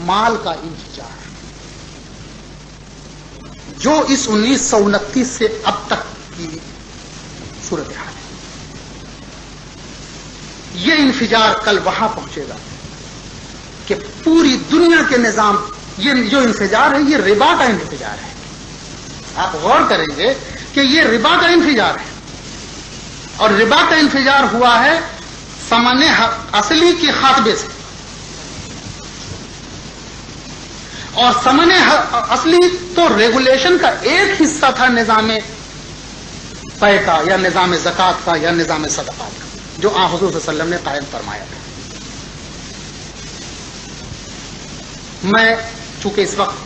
مال کا انفجار جو اس 1929 سے اب تک کی صورتحال ہے. یہ انفجار کل وہاں پہنچے گا کہ پوری دنیا کے نظام، یہ جو انفجار ہے یہ ربا کا انفجار ہے. آپ غور کریں گے کہ یہ ربا کا انفجار ہے، اور ربا کا انفجار ہوا ہے ثمن اصلی کے خاتمے سے. اور ثمن اصلی تو ریگولیشن کا ایک حصہ تھا نظام پے کا یا نظام زکات کا یا نظام صدقات کا، جو آن حضور صلی اللہ علیہ وسلم نے قائم فرمایا تھا. میں چونکہ اس وقت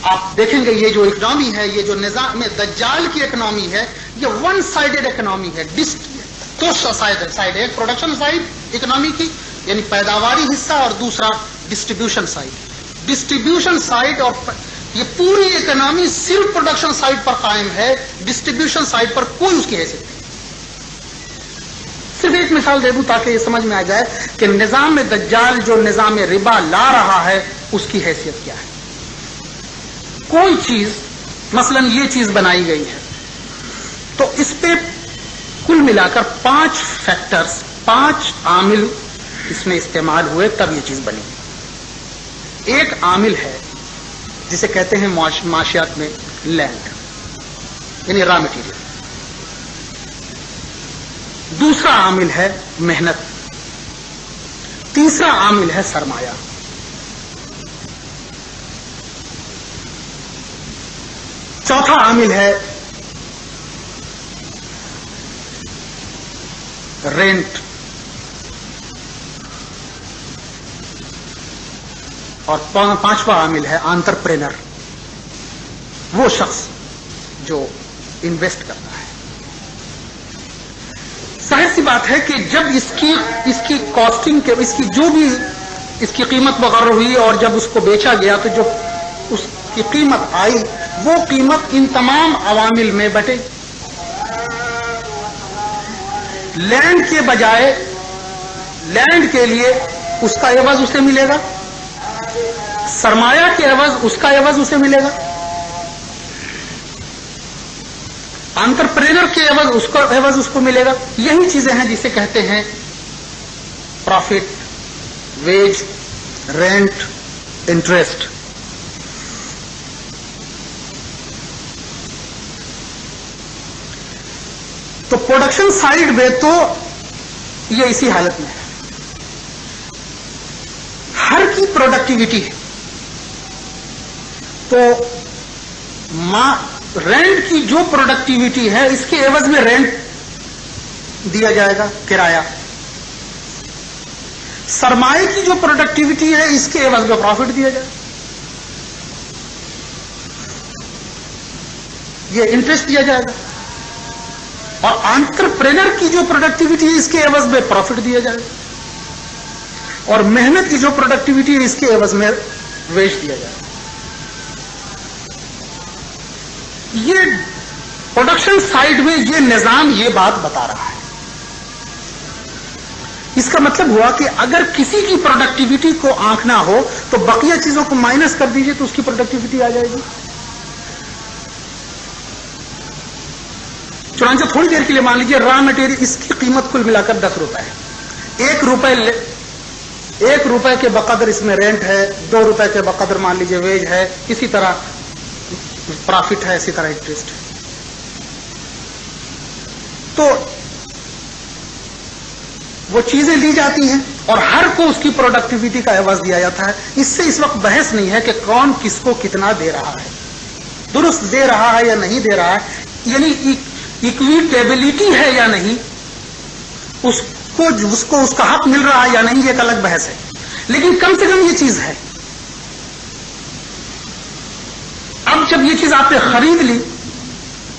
آپ دیکھیں گے یہ جو اکنامی ہے، یہ جو نظام دجال کی اکنامی ہے، یہ ون سائیڈڈ اکنامی ہے. دو سائڈ، ایک پروڈکشن سائڈ اکنامی کی یعنی پیداواری حصہ، اور دوسرا ڈسٹریبیوشن سائڈ. ڈسٹریبیوشن سائڈ اور یہ پوری اکنامی صرف پروڈکشن سائڈ پر قائم ہے، ڈسٹریبیوشن سائڈ پر کوئی اس کی حیثیت نہیں. صرف ایک مثال دے دوں تاکہ یہ سمجھ میں آ جائے کہ نظام دجال جو نظام ربا لا رہا ہے اس کی حیثیت کیا ہے. کوئی چیز مثلا یہ چیز بنائی گئی ہے تو اس پہ کل ملا کر 5 فیکٹرز، 5 عامل اس میں استعمال ہوئے تب یہ چیز بنی. ایک عامل ہے جسے کہتے ہیں معاشیات میں لینڈ یعنی را مٹیریل. دوسرا عامل ہے محنت. تیسرا عامل ہے سرمایہ. چوتھا عامل ہے رینٹ. اور 5واں عامل ہے انٹرپرینر، وہ شخص جو انویسٹ کرتا ہے. ظاہر سی بات ہے کہ جب اس کی کاسٹنگ کے اس کی جو بھی اس کی قیمت مقرر ہوئی اور جب اس کو بیچا گیا تو جو اس کی قیمت آئی وہ قیمت ان تمام عوامل میں بٹے. لینڈ کے بجائے لینڈ کے لیے اس کا عوض اسے ملے گا، سرمایہ کے عوض اس کا عوض اسے ملے گا، انٹرپرینر کے عوض اس کو ملے گا. یہی چیزیں ہیں جسے کہتے ہیں پروفٹ، ویج، رینٹ، انٹرسٹ. تو پروڈکشن سائڈ میں تو یہ اسی حالت میں ہے. ہر کی پروڈکٹیوٹی ہے تو رینٹ کی جو پروڈکٹیوٹی ہے اس کے عوض میں رینٹ دیا جائے گا، کرایہ. سرمایہ کی جو پروڈکٹیوٹی ہے اس کے عوض میں پروفٹ دیا جائے گا. یہ انٹرسٹ دیا جائے گا. اور انٹرپرینر کی جو پروڈکٹیوٹی ہے اس کے عوض میں پروفٹ دیا جائے گا. اور محنت کی جو پروڈکٹیوٹی ہے اس کے عوض میں ویج دیا جائے گا. یہ پروڈکشن سائڈ میں یہ نظام یہ بات بتا رہا ہے. اس کا مطلب ہوا کہ اگر کسی کی پروڈکٹیوٹی کو آنکنا ہو تو بقیہ چیزوں کو مائنس کر دیجئے تو اس کی پروڈکٹیوٹی آ جائے گی. چنانچہ تھوڑی دیر کے لیے مان لیجیے را مٹیریل اس کی قیمت کل ملا کر 10 روپے ہے. 1 روپے کے بقدر اس میں رینٹ ہے، 2 روپے کے بقدر مان لیجیے ویج ہے، اسی طرح پروفٹ ہے، اسی طرح انٹرسٹ ہے. تو وہ چیزیں لی جاتی ہیں اور ہر کو اس کی پروڈکٹیوٹی کا عوض دیا جاتا ہے. اس سے اس وقت بحث نہیں ہے کہ کون کس کو کتنا دے رہا ہے، درست دے رہا ہے یا نہیں دے رہا ہے، یعنی ایکویٹیبلٹی ہے یا نہیں، اس کو اس کا حق مل رہا ہے یا نہیں، یہ ایک الگ بحث ہے. لیکن کم سے کم یہ چیز ہے. اب جب یہ چیز آپ نے خرید لی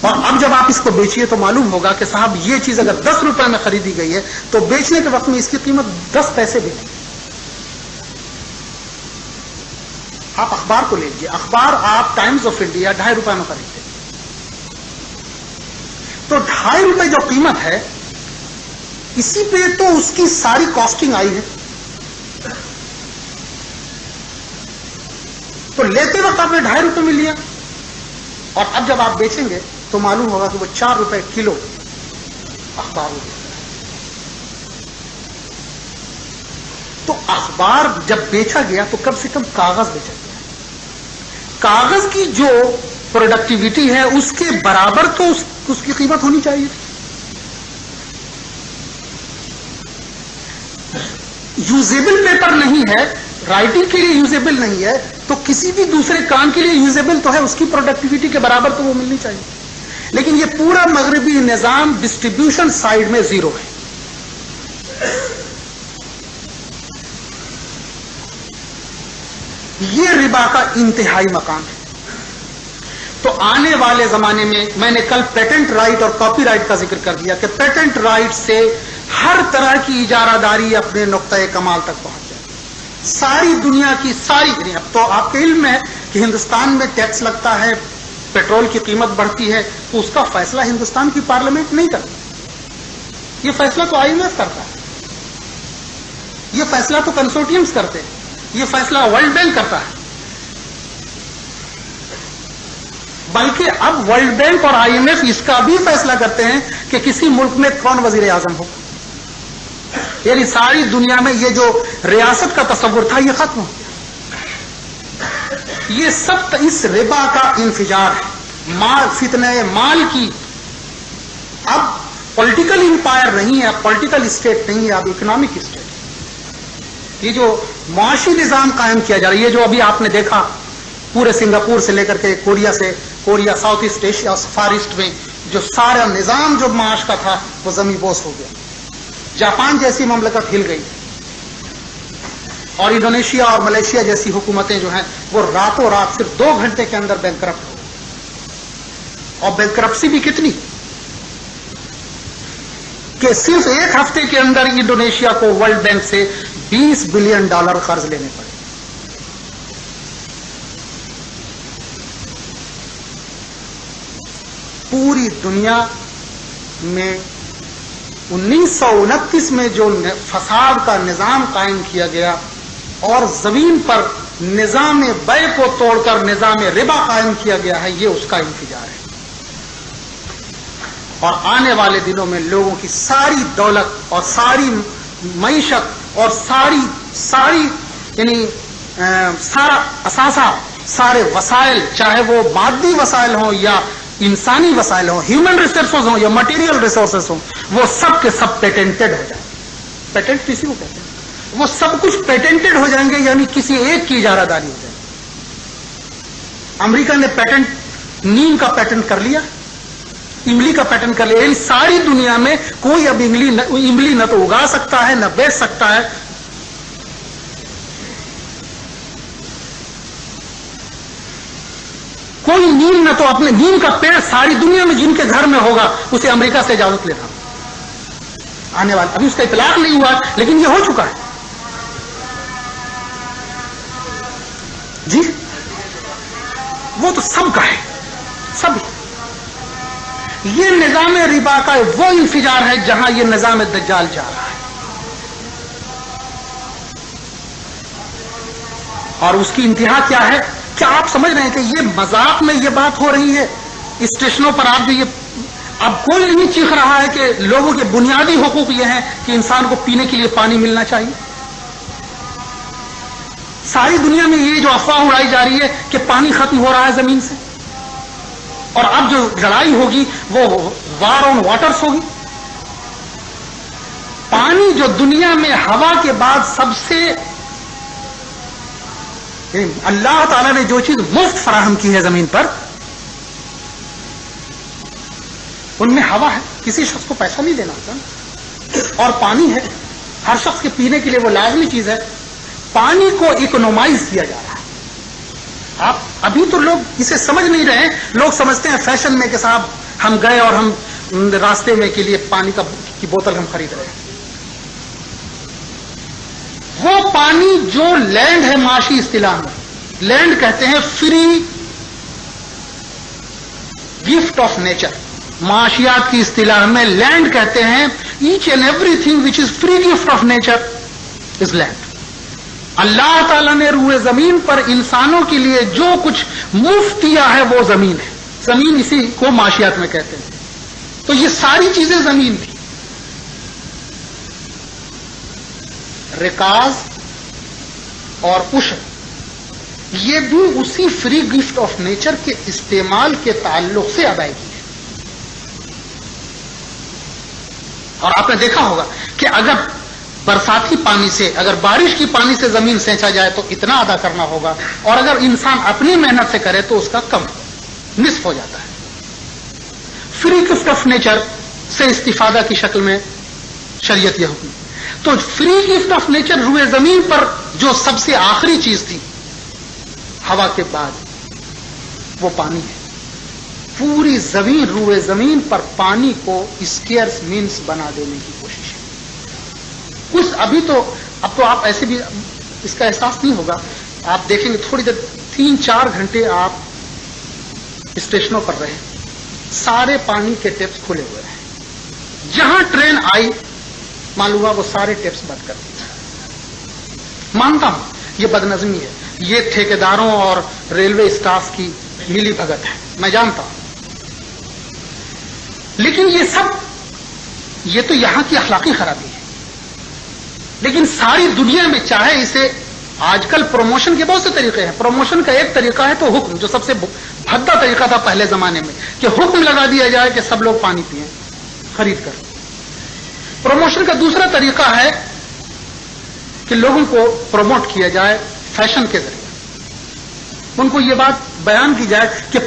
اور اب جب آپ اس کو بیچیے تو معلوم ہوگا کہ صاحب یہ چیز اگر 10 روپے میں خریدی گئی ہے تو بیچنے کے وقت میں اس کی قیمت 10 پیسے بھی ہے. آپ اخبار کو لیجیے، اخبار آپ ٹائمز آف انڈیا 2.5 روپے میں خریدتے تو 2.5 روپے جو قیمت ہے اسی پہ تو اس کی ساری کاسٹنگ آئی ہے. تو لیتے وقت آپ نے 2.5 روپے میں لیا، اور اب جب آپ بیچیں گے تو معلوم ہوگا کہ وہ 4 روپے کلو اخبار ہو گیا۔ تو اخبار جب بیچا گیا تو کم سے کم کاغذ بیچا گیا، کاغذ کی جو پروڈکٹیوٹی ہے اس کے برابر تو اس کی قیمت ہونی چاہیے۔ یوزیبل پیپر نہیں ہے، رائٹنگ کے لیے یوزیبل نہیں ہے، تو کسی بھی دوسرے کام کے لیے یوزیبل تو ہے، اس کی پروڈکٹیوٹی کے برابر تو وہ ملنی چاہیے۔ لیکن یہ پورا مغربی نظام ڈسٹریبیوشن سائیڈ میں زیرو ہے۔ یہ ربا کا انتہائی مقام ہے۔ تو آنے والے زمانے میں نے کل پیٹنٹ رائٹ اور کاپی رائٹ کا ذکر کر دیا کہ پیٹنٹ رائٹ سے ہر طرح کی اجارہ داری اپنے نقطۂ کمال تک پہنچ جائے۔ ساری دنیا کی ساری، اب تو آپ کے علم ہے کہ ہندوستان میں ٹیکس لگتا ہے، پیٹرول کی قیمت بڑھتی ہے، تو اس کا فیصلہ ہندوستان کی پارلیمنٹ نہیں کرتی، یہ فیصلہ تو IMF کرتا ہے، یہ فیصلہ تو کنسورٹیمز کرتے ہیں، یہ فیصلہ ورلڈ بینک کرتا ہے۔ بلکہ اب ورلڈ بینک اور IMF اس کا بھی فیصلہ کرتے ہیں کہ کسی ملک میں کون وزیر اعظم ہو۔ یعنی ساری دنیا میں یہ جو ریاست کا تصور تھا یہ ختم ہو گیا۔ یہ سب اس ربا کا انفجار ہے، فتنہ مال کی۔ اب پولیٹیکل امپائر نہیں ہے، اب پولیٹیکل اسٹیٹ نہیں ہے، اب اکنامک اسٹیٹ۔ یہ جو معاشی نظام قائم کیا جا رہا ہے، یہ جو ابھی آپ نے دیکھا پورے سنگاپور سے لے کر کے Korea South East Asia Far East میں جو سارا نظام جو معاش کا تھا وہ زمین بوس ہو گیا۔ جاپان جیسی مملکت ہل گئی، اور انڈونیشیا اور ملیشیا جیسی حکومتیں جو ہیں وہ راتوں رات صرف 2 گھنٹے کے اندر بینکرپٹ ہو گئی۔ اور بینکرپسی بھی کتنی کہ صرف 1 ہفتے کے اندر انڈونیشیا کو ورلڈ بینک سے $20 بلین قرض لینے پڑے۔ پوری دنیا میں 1929 میں جو فساد کا نظام قائم کیا گیا اور زمین پر نظام بے کو توڑ کر نظام ربا قائم کیا گیا ہے، یہ اس کا انفجار ہے۔ اور آنے والے دنوں میں لوگوں کی ساری دولت اور ساری معیشت اور ساری یعنی سارا اثاثہ، سارے وسائل، چاہے وہ مادی وسائل ہوں یا انسانی وسائل ہوں، ہیومن ریسورسز ہوں یا مٹیریل ریسورسز ہوں، وہ سب کے سب پیٹنٹڈ ہو جائیں۔ پیٹنٹ کسی کو کہتے ہیں، وہ سب کچھ پیٹنٹڈ ہو جائیں گے، یعنی کسی ایک کی اجارہ داری ہو جائے گی۔ امریکہ نے پیٹنٹ نیم کا پیٹنٹ کر لیا، املی کا پیٹنٹ کر لیا، یعنی ساری دنیا میں کوئی اب املی نہ تو اگا سکتا ہے نہ بیچ سکتا ہے۔ کوئی نیم نہ تو اپنے نیم کا پیڑ ساری دنیا میں جن کے گھر میں ہوگا اسے امریکہ سے اجازت لینا آنے والا، ابھی اس کا اطلاق نہیں ہوا لیکن یہ ہو چکا ہے۔ جی وہ تو سب کا ہے، سب۔ یہ نظام ربا کا وہ انفجار ہے جہاں یہ نظام دجال جا رہا ہے، اور اس کی انتہا کیا ہے؟ کیا آپ سمجھ رہے ہیں کہ یہ مذاق میں یہ بات ہو رہی ہے؟ اسٹیشنوں پر آپ جو یہ اب کوئی نہیں چیخ رہا ہے کہ لوگوں کے بنیادی حقوق یہ ہیں کہ انسان کو پینے کے لیے پانی ملنا چاہیے۔ ساری دنیا میں یہ جو افواہ اڑائی جا رہی ہے کہ پانی ختم ہو رہا ہے زمین سے، اور اب جو لڑائی ہوگی وہ وار آن واٹرز ہوگی۔ پانی جو دنیا میں ہوا کے بعد سب سے، اللہ تعالیٰ نے جو چیز مفت فراہم کی ہے زمین پر، ان میں ہوا ہے، کسی شخص کو پیسہ نہیں دینا ہوتا، اور پانی ہے، ہر شخص کے پینے کے لیے وہ لازمی چیز ہے۔ پانی کو اکنومائز کیا جا رہا ہے۔ آپ ابھی تو لوگ اسے سمجھ نہیں رہے، لوگ سمجھتے ہیں فیشن میں کہ صاحب ہم گئے اور ہم راستے میں کے لیے پانی کی بوتل ہم خرید رہے ہیں۔ وہ پانی جو لینڈ ہے، معاشی اصطلاح میں لینڈ کہتے ہیں فری گفٹ آف نیچر، معاشیات کی اصطلاح میں لینڈ کہتے ہیں H and every thing which is free gift of nature is land. اللہ تعالیٰ نے روئے زمین پر انسانوں کے لیے جو کچھ مفت دیا ہے وہ زمین ہے. زمین اسی کو معاشیات میں کہتے ہیں. تو یہ ساری چیزیں زمین تھی. رکاز اور عشر یہ بھی اسی فری گفٹ آف نیچر کے استعمال کے تعلق سے ادائیگی ہے. اور آپ نے دیکھا ہوگا کہ اگر برساتی پانی سے، اگر بارش کی پانی سے زمین سینچا جائے تو اتنا ادا کرنا ہوگا، اور اگر انسان اپنی محنت سے کرے تو اس کا کم نصف ہو جاتا ہے. فری گفٹ آف نیچر سے استفادہ کی شکل میں شریعت یہ حکم. تو فری گفٹ آف نیچر روئے زمین پر جو سب سے آخری چیز تھی ہوا کے بعد وہ پانی ہے. پوری زمین روئے زمین پر پانی کو اسکیئرس مینس بنا دینے کی کوشش ہے. کچھ ابھی تو اب تو آپ ایسے بھی اس کا احساس نہیں ہوگا. آپ دیکھیں گے تھوڑی دیر 3-4 گھنٹے آپ اسٹیشنوں پر رہے، سارے پانی کے ٹیپس کھلے ہوئے ہیں. جہاں ٹرین آئی معلوم ہوا وہ سارے ٹیپس بند کر دیے. مانتا ہوں یہ بدنظمی ہے، یہ ٹھیکیداروں اور ریلوے اسٹاف کی ملی بھگت ہے، میں جانتا ہوں. لیکن یہ تو یہاں کی اخلاقی خرابی ہے. لیکن ساری دنیا میں چاہے اسے آج کل پروموشن کے بہت سے طریقے ہیں. پروموشن کا ایک طریقہ ہے تو حکم، جو سب سے بھدا طریقہ تھا پہلے زمانے میں کہ حکم لگا دیا جائے کہ سب لوگ پانی پئیں خرید کر. پروموشن کا دوسرا طریقہ ہے کہ لوگوں کو پروموٹ کیا جائے فیشن کے ذریعے. ان کو یہ بات بیان کی جائے کہ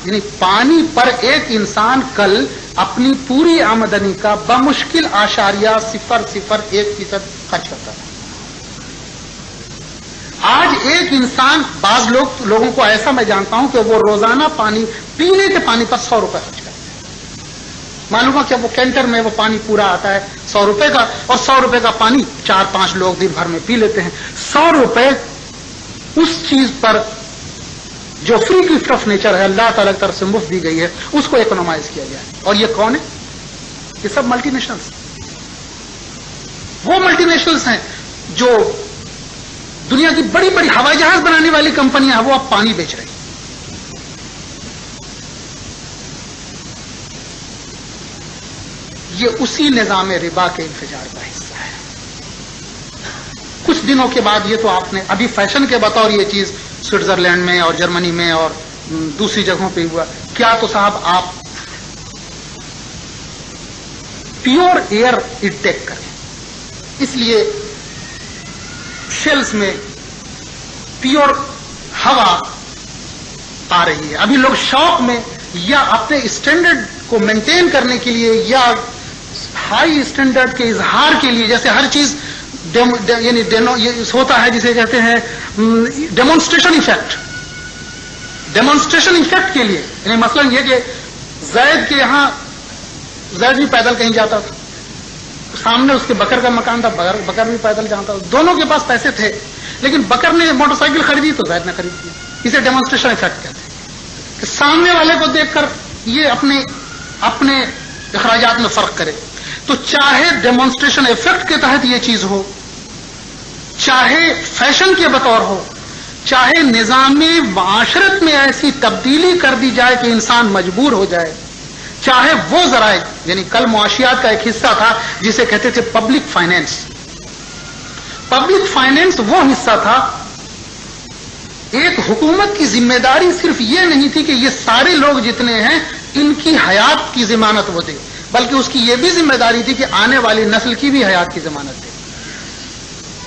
یعنی پانی پر ایک انسان کل اپنی پوری آمدنی کا بمشکل 0.001% خرچ کرتا تھا. آج ایک انسان، بعض لوگوں کو ایسا میں جانتا ہوں کہ وہ روزانہ پانی پینے کے پانی پر 100 روپے خرچ کرتے ہیں. معلوم ہے کہ وہ کینٹر میں وہ پانی پورا آتا ہے 100 روپے کا، اور 100 روپے کا پانی 4-5 لوگ دن بھر میں پی لیتے ہیں. 100 روپے اس چیز پر جو فری گفٹ آف نیچر ہے، اللہ تعالیٰ کی طرف سے مفت دی گئی ہے، اس کو اکنومائز کیا گیا ہے. اور یہ کون ہے؟ یہ سب ملٹی نیشنلز. وہ ملٹی نیشنلز ہیں جو دنیا کی بڑی بڑی ہوائی جہاز بنانے والی کمپنیاں ہیں، وہ اب پانی بیچ رہی. یہ اسی نظام ربا کے انفجار کا حصہ ہے. کچھ دنوں کے بعد، یہ تو آپ نے ابھی فیشن کے بطور یہ چیز سوئٹزرلینڈ میں اور جرمنی میں اور دوسری جگہوں پہ ہوا. کیا تو صاحب آپ پیور ایئر انٹیک کریں، اس لیے شیلز میں پیور ہوا آ رہی ہے. ابھی لوگ شوق میں یا اپنے اسٹینڈرڈ کو مینٹین کرنے کے لیے یا ہائی اسٹینڈرڈ کے اظہار کے لیے، جیسے ہر چیز یعنی ہوتا ہے جسے کہتے ہیں ڈیمونسٹریشن ایفیکٹ. ڈیمونسٹریشن ایفیکٹ کے لیے، یعنی مثلا یہ کہ زید کے یہاں زید بھی پیدل کہیں جاتا تھا، سامنے اس کے بکر کا مکان تھا، بکر بھی پیدل جاتا تھا. دونوں کے پاس پیسے تھے، لیکن بکر نے موٹر سائیکل خریدی تو زید نے خرید دی. اسے ڈیمونسٹریشن ایفیکٹ کہتے ہیں کہ سامنے والے کو دیکھ کر یہ اپنے اخراجات میں فرق کرے. تو چاہے ڈیمونسٹریشن ایفیکٹ کے تحت یہ چیز ہو، چاہے فیشن کے بطور ہو، چاہے نظام معاشرت میں ایسی تبدیلی کر دی جائے کہ انسان مجبور ہو جائے، چاہے وہ ذرائع، یعنی کل معاشیات کا ایک حصہ تھا جسے کہتے تھے پبلک فائنینس. پبلک فائنینس وہ حصہ تھا. ایک حکومت کی ذمہ داری صرف یہ نہیں تھی کہ یہ سارے لوگ جتنے ہیں ان کی حیات کی ضمانت وہ دے، بلکہ اس کی یہ بھی ذمہ داری تھی کہ آنے والی نسل کی بھی حیات کی ضمانت دے.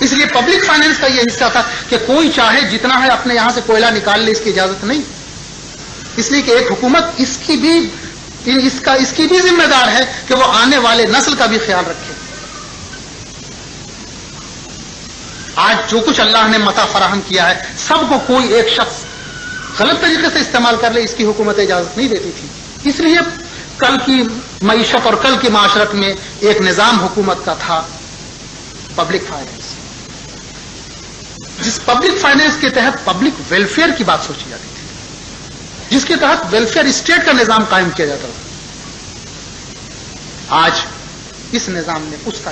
اس لیے پبلک فائنینس کا یہ حصہ تھا کہ کوئی چاہے جتنا ہے اپنے یہاں سے کوئلہ نکال لے، اس کی اجازت نہیں. اس لیے کہ ایک حکومت اس کی بھی ذمہ دار ہے کہ وہ آنے والے نسل کا بھی خیال رکھے. آج جو کچھ اللہ نے متاع فراہم کیا ہے، سب کو کوئی ایک شخص غلط طریقے سے استعمال کر لے، اس کی حکومت اجازت نہیں دیتی تھی. اس لیے کل کی معیشت اور کل کی معاشرت میں ایک نظام حکومت کا تھا پبلک فائنینس، جس پبلک فائنینس کے تحت پبلک ویلفیئر کی بات سوچی جاتی تھی، جس کے تحت ویلفیئر اسٹیٹ کا نظام قائم کیا جاتا تھا. آج اس نظام نے اس کا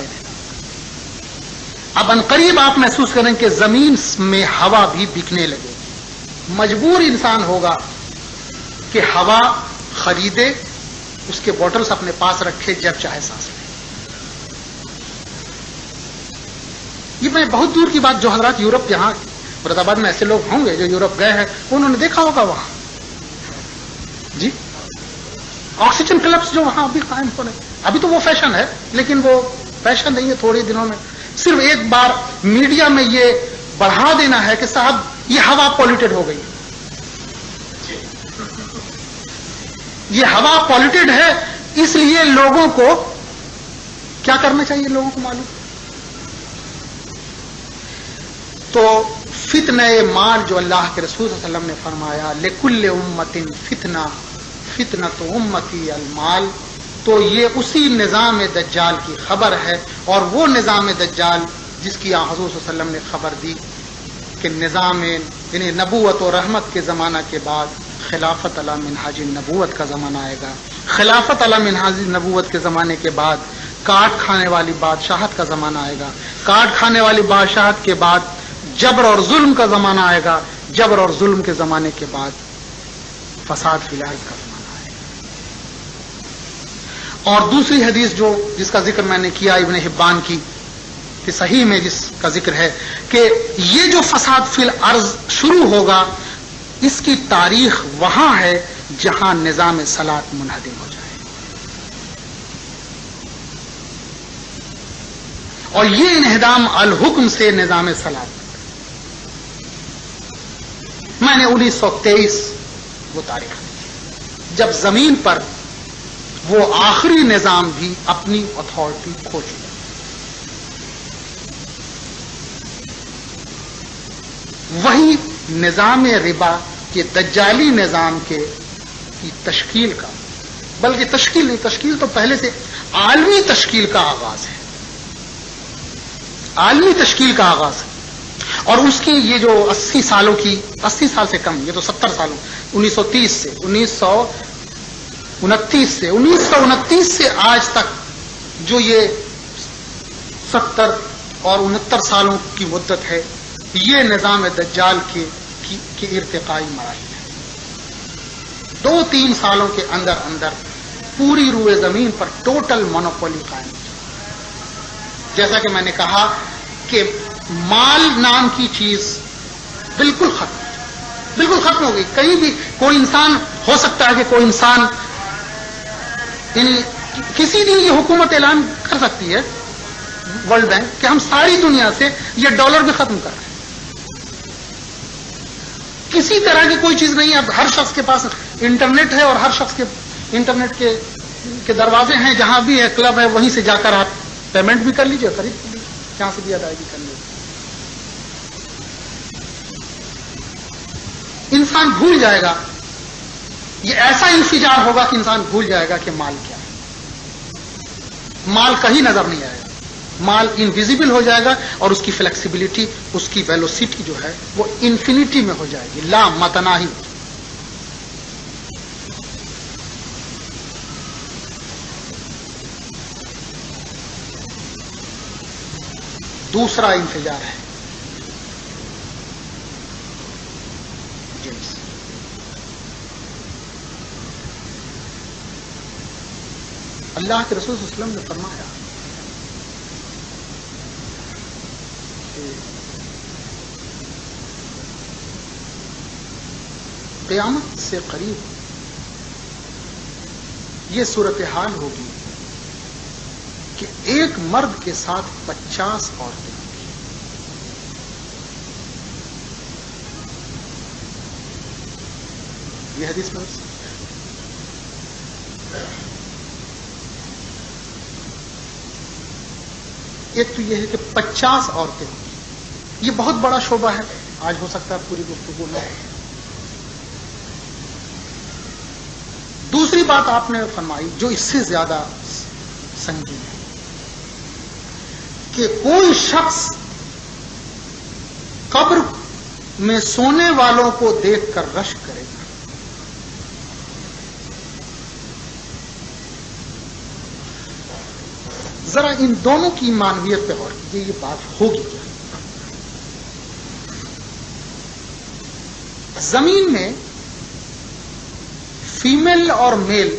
اب عنقریب آپ محسوس کریں کہ زمین میں ہوا بھی بکنے لگے. مجبور انسان ہوگا کہ ہوا خریدے, اس کے بوٹلز اپنے پاس رکھے, جب چاہے سانس لے. یہ میں بہت دور کی بات, جو حضرات یورپ, یہاں مراد آباد میں ایسے لوگ ہوں گے جو یورپ گئے ہیں, انہوں نے دیکھا ہوگا وہاں جی آکسیجن کلبس جو وہاں ابھی قائم ہو رہے ہیں. ابھی تو وہ فیشن ہے, لیکن وہ فیشن نہیں ہے, تھوڑے دنوں میں صرف ایک بار میڈیا میں یہ بڑھا دینا ہے کہ صاحب یہ ہوا پولیوٹڈ ہو گئی, یہ ہوا پولیوٹڈ ہے, اس لیے لوگوں کو کیا کرنا چاہیے, لوگوں کو معلوم. تو فتنہ مال جو اللہ کے رسول صلی اللہ علیہ وسلم نے فرمایا لکل امت فتنہ فتنۃ امتی المال, تو یہ اسی نظام دجال کی خبر ہے, اور وہ نظام دجال جس کی حضور صلی اللہ علیہ وسلم نے خبر دی کہ نظام یعنی نبوت و رحمت کے زمانہ کے بعد خلافت علی منہاج النبوت کا زمانہ آئے گا. خلافت علی منہاج النبوت کے زمانے کے بعد کاٹ کھانے والی بادشاہت کا زمانہ آئے گا. کاٹ کھانے والی بادشاہت کے بعد جبر اور ظلم کا زمانہ آئے گا. جبر اور ظلم کے زمانے کے بعد فساد فی الارض کا زمانہ آئے گا. اور دوسری حدیث جو جس کا ذکر میں نے کیا ابن حبان کی کہ صحیح میں جس کا ذکر ہے کہ یہ جو فساد فی الارض شروع ہوگا, اس کی تاریخ وہاں ہے جہاں نظام صلاۃ منہدم ہو جائے. اور یہ انہدام الحکم سے نظام صلاۃ, میں نے 1923 وہ تاریخ جب زمین پر وہ آخری نظام بھی اپنی اتھارٹی کھو چکا. وہی نظام ربا کے دجالی نظام کی تشکیل کا, بلکہ تشکیل نہیں, تشکیل تو پہلے سے عالمی تشکیل کا آغاز ہے, عالمی تشکیل کا آغاز ہے. اور اس کی یہ جو 80 سالوں کی, 80 سال سے کم, یہ تو 70 سالوں, 1930 سے 1929 سے آج تک جو یہ 70 اور 69 سالوں کی مدت ہے, یہ نظام دجال کے ارتقائی مراحل ہیں. 2-3 سالوں کے اندر اندر پوری روئے زمین پر ٹوٹل مونوپولی قائم ہو جائے. جیسا کہ میں نے کہا کہ مال نام کی چیز بالکل ختم ہو گئی. کہیں بھی کوئی انسان ہو سکتا ہے کہ کوئی انسان یعنی کسی دن یہ حکومت اعلان کر سکتی ہے ورلڈ بینک کہ ہم ساری دنیا سے یہ ڈالر بھی ختم کر رہے ہیں. کسی طرح کی کوئی چیز نہیں ہے. اب ہر شخص کے پاس انٹرنیٹ ہے, اور ہر شخص کے انٹرنیٹ کے دروازے ہیں, جہاں بھی ہے کلب ہے, وہیں سے جا کر آپ پیمنٹ بھی کر لیجیے, خرید لیجیے, جہاں سے بھی ادائیگی کر لیجیے. انسان بھول جائے گا, یہ ایسا انفجار ہوگا کہ انسان بھول جائے گا کہ مال کیا ہے. مال کہیں نظر نہیں آئے گا, مال انویزیبل ہو جائے گا, اور اس کی فلیکسیبلٹی, اس کی ویلوسٹی جو ہے وہ انفینٹی میں ہو جائے گی, لا متناہی. دوسرا انفجار ہے جنس. اللہ کے رسول صلی اللہ علیہ وسلم نے فرمایا کہ قیامت سے قریب یہ صورتحال ہوگی کہ ایک مرد کے ساتھ 50 عورتیں ہوں گی. یہ حدیث میں ایک تو یہ ہے کہ 50 عورتیں ہوں گی. یہ بہت بڑا شعبہ ہے, آج ہو سکتا ہے پوری گفتگو میں. دوسری بات آپ نے فرمائی جو اس سے زیادہ سنگین ہے کہ کوئی شخص قبر میں سونے والوں کو دیکھ کر رشک کرے گا. ذرا ان دونوں کی معنویت پہ غور کیجیے، یہ بات ہوگی کیا؟ زمین میں فیمیل اور میل،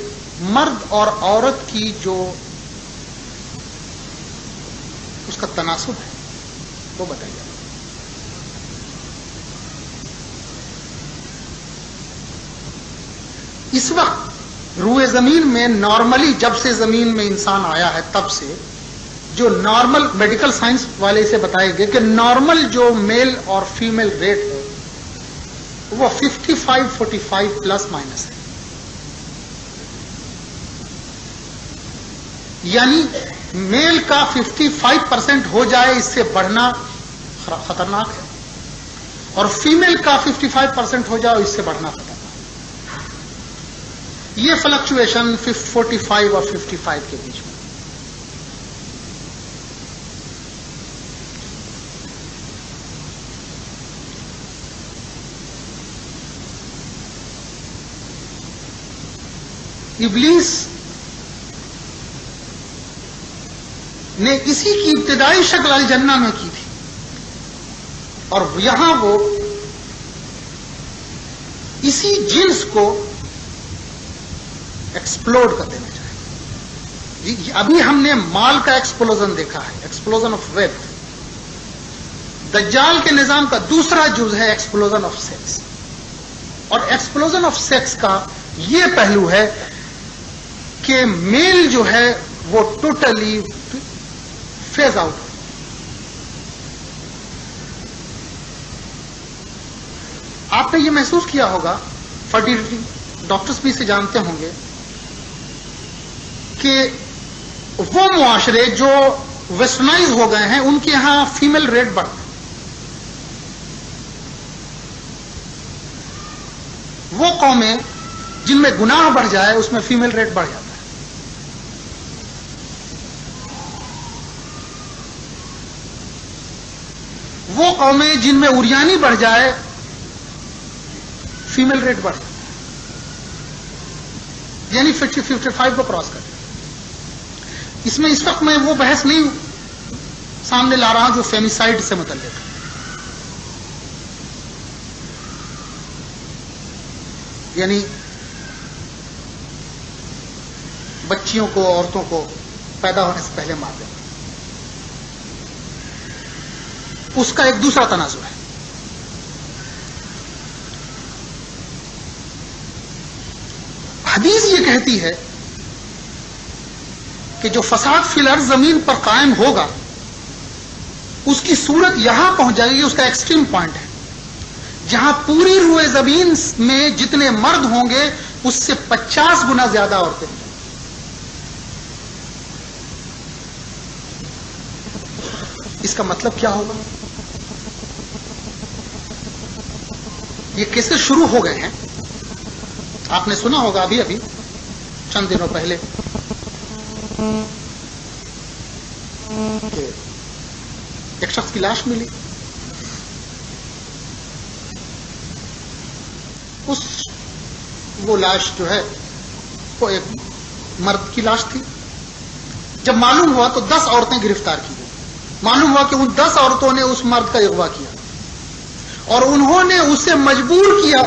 مرد اور عورت کی جو اس کا تناسب ہے وہ بتائیے۔ اس وقت روئے زمین میں نارملی جب سے زمین میں انسان آیا ہے تب سے جو نارمل میڈیکل سائنس والے سے بتائے گئے کہ نارمل جو میل اور فیمیل ریٹ ہے وہ 55-45 پلس مائنس ہے، یعنی میل کا 55% ہو جائے اس سے بڑھنا خطرناک ہے، اور فیمیل کا 55% ہو جائے اس سے بڑھنا خطرناک ہے۔ یہ فلکچویشن 45 اور 55 کے بیچ میں۔ ابلیس نے اسی کی ابتدائی شکل الجنہ میں کی تھی، اور یہاں وہ اسی جنس کو ایکسپلوڈ کر دینا چاہے۔ ابھی ہم نے مال کا ایکسپلوژن دیکھا ہے، ایکسپلوژن آف ویب۔ دجال کے نظام کا دوسرا جز ہے ایکسپلوژن آف سیکس، اور ایکسپلوژن آف سیکس کا یہ پہلو ہے کہ میل جو ہے وہ ٹوٹلی فیز آؤٹ۔ آپ نے یہ محسوس کیا ہوگا، فرٹیلٹی ڈاکٹرز بھی اسے جانتے ہوں گے، کہ وہ معاشرے جو ویسٹرنائز ہو گئے ہیں ان کے ہاں فیمیل ریٹ بڑھتا ہے، وہ قومیں جن میں گناہ بڑھ جائے اس میں فیمیل ریٹ بڑھ جاتا ہے۔ وہ قومیں جن میں اریانی بڑھ جائے فیمیل ریٹ بڑھ جاتا ہے، یعنی 55 کو کراس کر۔ اس میں اس وقت میں وہ بحث نہیں سامنے لا رہا جو فیمیسائڈ سے متعلق ہے، یعنی بچیوں کو، عورتوں کو پیدا ہونے سے پہلے مار دینا، اس کا ایک دوسرا تنازع ہے۔ حدیث یہ کہتی ہے کہ جو فساد فی الارض زمین پر قائم ہوگا اس کی صورت یہاں پہنچ جائے گی، اس کا ایکسٹریم پوائنٹ ہے جہاں پوری روئے زمین میں جتنے مرد ہوں گے اس سے 50 گنا زیادہ عورتیں ہیں۔ اس کا مطلب کیا ہوگا؟ یہ کیسے شروع ہو گئے ہیں؟ آپ نے سنا ہوگا ابھی چند دنوں پہلے کہ ایک شخص کی لاش ملی، وہ لاش جو ہے وہ ایک مرد کی لاش تھی۔ جب معلوم ہوا تو 10 عورتیں گرفتار کی گئی۔ معلوم ہوا کہ ان 10 عورتوں نے اس مرد کا اغوا کیا اور انہوں نے اسے مجبور کیا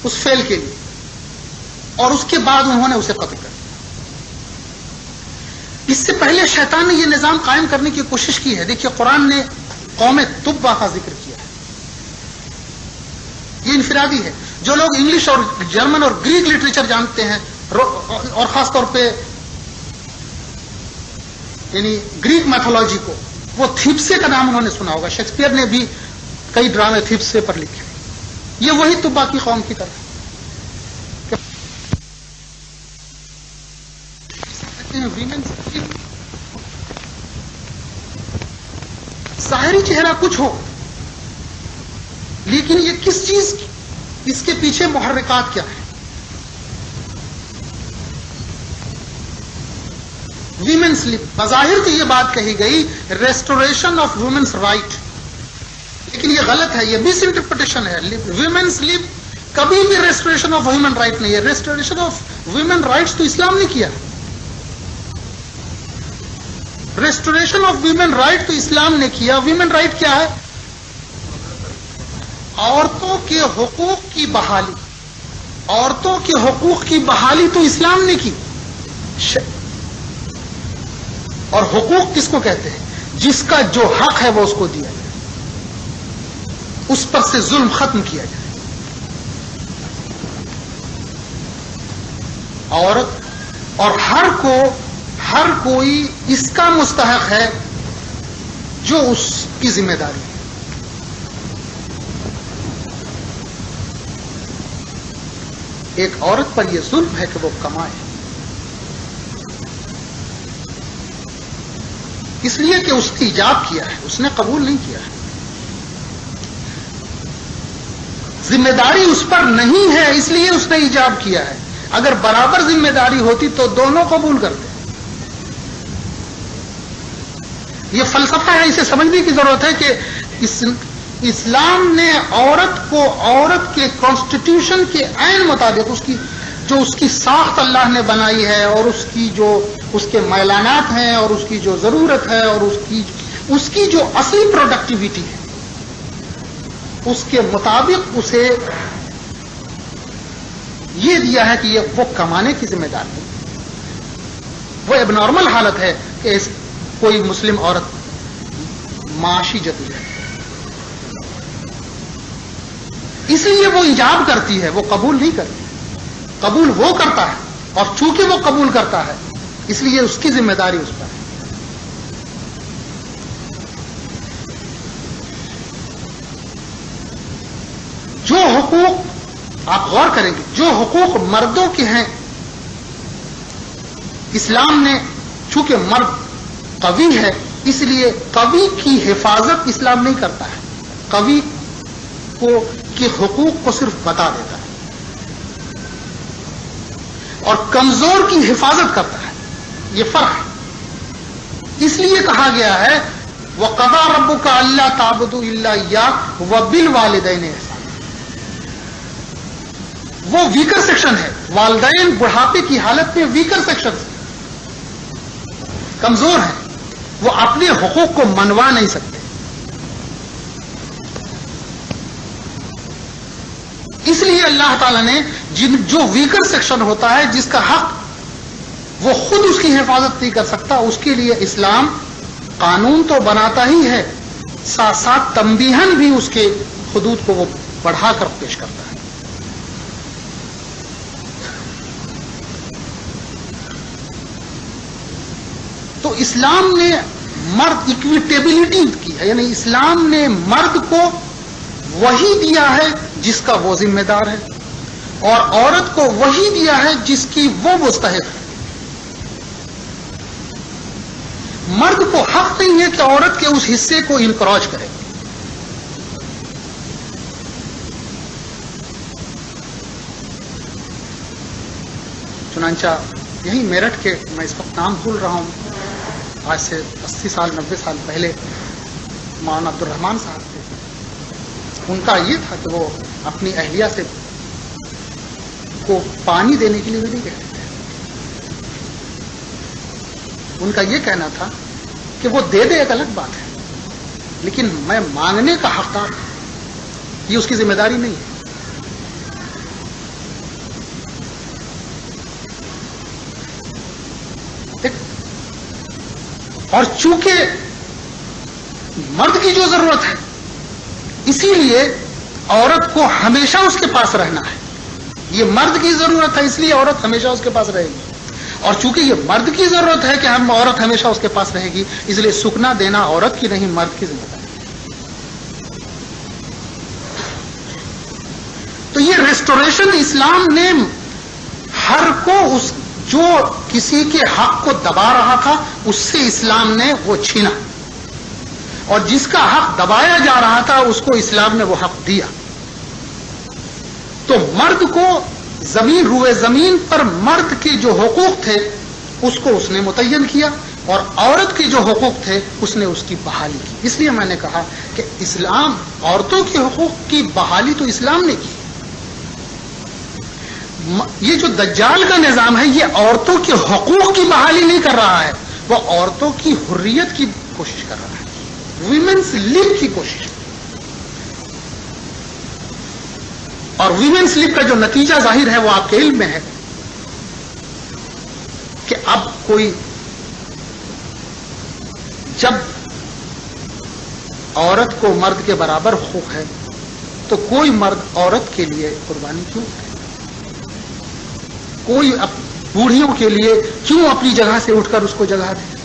اس فعل کے لیے، اور اس کے بعد انہوں نے اسے قتل کر دیا۔ اس سے پہلے شیطان نے یہ نظام قائم کرنے کی کوشش کی ہے۔ دیکھیے قرآن نے قوم تبا کا ذکر کیا ہے، یہ انفرادی ہے۔ جو لوگ انگلش اور جرمن اور گریک لٹریچر جانتے ہیں، اور خاص طور پہ یعنی گریک میتھولوجی کو، وہ تھیپسے کا نام انہوں نے سنا ہوگا۔ شیکسپیئر نے بھی کئی ڈرامے تھیپسے پر لکھے۔ یہ وہی تبا کی قوم کی طرح ظاہری چہرہ کچھ ہو، لیکن یہ کس چیز کی، اس کے پیچھے محرکات کیا ہے؟ ویمنس لب، بظاہر تو یہ بات کہی گئی ریسٹوریشن آف ویمنس رائٹ، لیکن یہ غلط ہے، یہ مس انٹرپریٹیشن ہے۔ ویمنس لب کبھی بھی ریسٹوریشن آف ویمن رائٹ نہیں ہے۔ ریسٹوریشن آف ویمن رائٹس تو اسلام نے کیا، ریسٹوریشن آف ویمن رائٹ تو اسلام نے کیا. ویمن رائٹ کیا ہے؟ عورتوں کے حقوق کی بحالی. عورتوں کے حقوق کی بحالی تو اسلام نے کی. اور حقوق کس کو کہتے ہیں؟ جس کا جو حق ہے وہ اس کو دیا جائے, اس پر سے ظلم ختم کیا جائے. عورت اور ہر کوئی اس کا مستحق ہے جو اس کی ذمہ داری ہے. ایک عورت پر یہ ظلم ہے کہ وہ کمائے, اس لیے کہ اس نے ایجاب کیا ہے, اس نے قبول نہیں کیا ہے. ذمہ داری اس پر نہیں ہے اس لیے اس نے ایجاب کیا ہے. اگر برابر ذمہ داری ہوتی تو دونوں قبول کرتے. یہ فلسفہ ہے, اسے سمجھنے کی ضرورت ہے کہ اسلام نے عورت کو عورت کے کانسٹیٹیوشن کے عین مطابق اس کی ساخت اللہ نے بنائی ہے, اور اس کے میلانات ہیں, اور اس کی جو ضرورت ہے, اور اس کی جو اصلی پروڈکٹیوٹی ہے, اس کے مطابق اسے یہ دیا ہے کہ وہ کمانے کی ذمہ دار ہے. وہ اب نارمل حالت ہے کہ کوئی مسلم عورت معاشی جدوجہد, اس لیے وہ ایجاب کرتی ہے, وہ قبول نہیں کرتی. قبول وہ کرتا ہے, اور چونکہ وہ قبول کرتا ہے اس لیے اس کی ذمہ داری اس پر ہے. جو حقوق آپ غور کریں گے, جو حقوق مردوں کے ہیں, اسلام نے چونکہ مرد قوی ہے اس لیے قوی کی حفاظت اسلام نہیں کرتا ہے. قوی کے حقوق کو صرف بتا دیتا ہے, اور کمزور کی حفاظت کرتا ہے. یہ فرق ہے. اس لیے کہا گیا ہے وَقَضَىٰ رَبُّكَ أَلَّا تَعْبُدُوا إِلَّا إِيَّاهُ وَبِالْوَالِدَيْنِ إِحْسَانًا. وہ ویکر سیکشن ہے. والدین بڑھاپے کی حالت میں ویکر سیکشن ہے, کمزور ہیں, وہ اپنے حقوق کو منوا نہیں سکتے. اس لیے اللہ تعالیٰ نے جو ویکر سیکشن ہوتا ہے, جس کا حق وہ خود اس کی حفاظت نہیں کر سکتا, اس کے لیے اسلام قانون تو بناتا ہی ہے, ساتھ ساتھ تنبیہاً بھی اس کے حدود کو وہ بڑھا کر پیش کرتا ہے. تو اسلام نے مرد اکویٹیبلٹی کی ہے, یعنی اسلام نے مرد کو وہی دیا ہے جس کا وہ ذمہ دار ہے, اور عورت کو وہی دیا ہے جس کی وہ مستحق ہے. مرد کو حق نہیں ہے کہ عورت کے اس حصے کو انکروچ کرے. چنانچہ یہی میرٹھ کے, میں اس وقت نام بھول رہا ہوں, آج سے 80 سال 90 سال پہلے مولانا عبد الرحمان صاحب تھے. ان کا یہ تھا کہ وہ اپنی اہلیہ سے کو پانی دینے کے لیے بھی نہیں کہتے تھے. ان کا یہ کہنا تھا کہ وہ دے دے ایک الگ بات ہے, لیکن میں مانگنے کا حقدار, یہ اس کی ذمہ داری نہیں ہے. اور چونکہ مرد کی جو ضرورت ہے, اسی لیے عورت کو ہمیشہ اس کے پاس رہنا ہے. یہ مرد کی ضرورت ہے, اس لیے عورت ہمیشہ اس کے پاس رہے گی. اور چونکہ یہ مرد کی ضرورت ہے کہ ہم عورت ہمیشہ اس کے پاس رہے گی, اس لیے سکنا دینا عورت کی نہیں, مرد کی ذمہ داری. تو یہ ریسٹوریشن اسلام نے ہر کو جو کسی کے حق کو دبا رہا تھا اس سے اسلام نے وہ چھینا, اور جس کا حق دبایا جا رہا تھا اس کو اسلام نے وہ حق دیا. تو مرد کو روئے زمین پر مرد کے جو حقوق تھے اس کو اس نے متعین کیا, اور عورت کے جو حقوق تھے اس نے اس کی بحالی کی. اس لیے میں نے کہا کہ اسلام عورتوں کے حقوق کی بحالی تو اسلام نے کی. یہ جو دجال کا نظام ہے یہ عورتوں کے حقوق کی بحالی نہیں کر رہا ہے, وہ عورتوں کی حریت کی کوشش کر رہا ہے، ویمنس لیگ کی کوشش. اور ویمنس لیگ کا جو نتیجہ ظاہر ہے وہ آپ کے علم میں ہے کہ اب کوئی جب عورت کو مرد کے برابر حقوق ہے تو کوئی مرد عورت کے لیے قربانی کیوں کرے؟ کوئی بوڑھیوں کے لیے کیوں اپنی جگہ سے اٹھ کر اس کو جگہ دے؟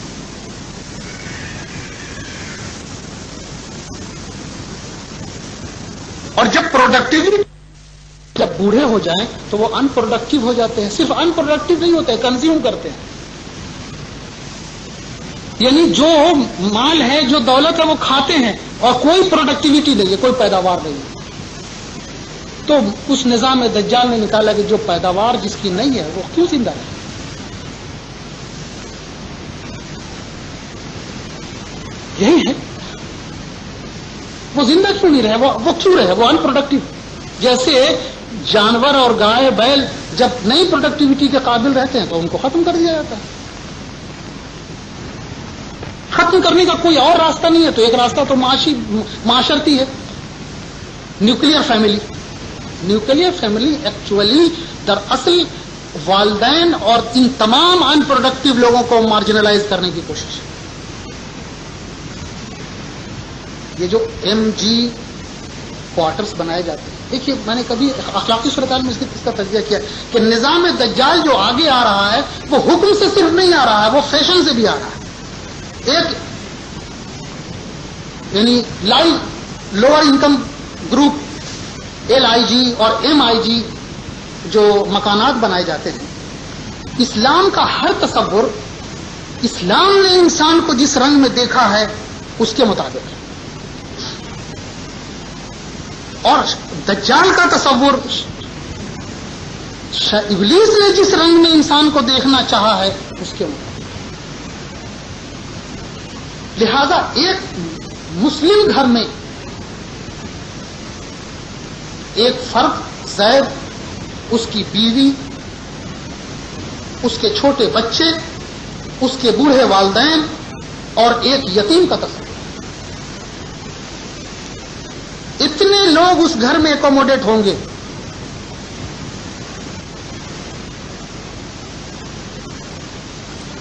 اور جب پروڈکٹیوٹی، جب بوڑھے ہو جائیں تو وہ ان پروڈکٹیو ہو جاتے ہیں. صرف ان پروڈکٹیو نہیں ہوتے، کنزیوم کرتے ہیں. یعنی جو مال ہے، جو دولت ہے وہ کھاتے ہیں اور کوئی پروڈکٹیوٹی نہیں ہے، کوئی پیداوار نہیں ہے. تو اس نظام دجال نے نکالا کہ جو پیداوار جس کی نہیں ہے وہ کیوں زندہ ہے؟ یہی ہے، وہ زندہ کیوں نہیں رہے، وہ کیوں رہے، وہ ان پروڈکٹیو. جیسے جانور اور گائے بیل جب نئی پروڈکٹیوٹی کے قابل رہتے ہیں تو ان کو ختم کر دیا جاتا ہے. ختم کرنے کا کوئی اور راستہ نہیں ہے. تو ایک راستہ تو معاشرتی ہے، nuclear family. Nuclear family actually دراصل والدین اور ان تمام ان پروڈکٹیو لوگوں کو مارجنلائز کرنے کی کوشش ہے. یہ جو ایم جی کوارٹرز بنائے جاتے ہیں، دیکھیے میں نے کبھی اخلاقی صورتحال میں اس کا تجزیہ کیا کہ نظام دجال جو آگے آ رہا ہے وہ حکم سے صرف نہیں آ رہا ہے، وہ فیشن سے بھی آ رہا ہے. ایک یعنی لوور انکم گروپ LIG اور MIG جو مکانات بنائے جاتے ہیں، اسلام کا ہر تصور اسلام نے انسان کو جس رنگ میں دیکھا ہے اس کے مطابق ہے، اور دجال کا تصور ابلیس نے جس رنگ میں انسان کو دیکھنا چاہا ہے اس کے مطابق. لہذا ایک مسلم گھر میں ایک فرد زید، اس کی بیوی، اس کے چھوٹے بچے، اس کے بوڑھے والدین اور ایک یتیم کا تصور. اتنے لوگ اس گھر میں اکوموڈیٹ ہوں گے.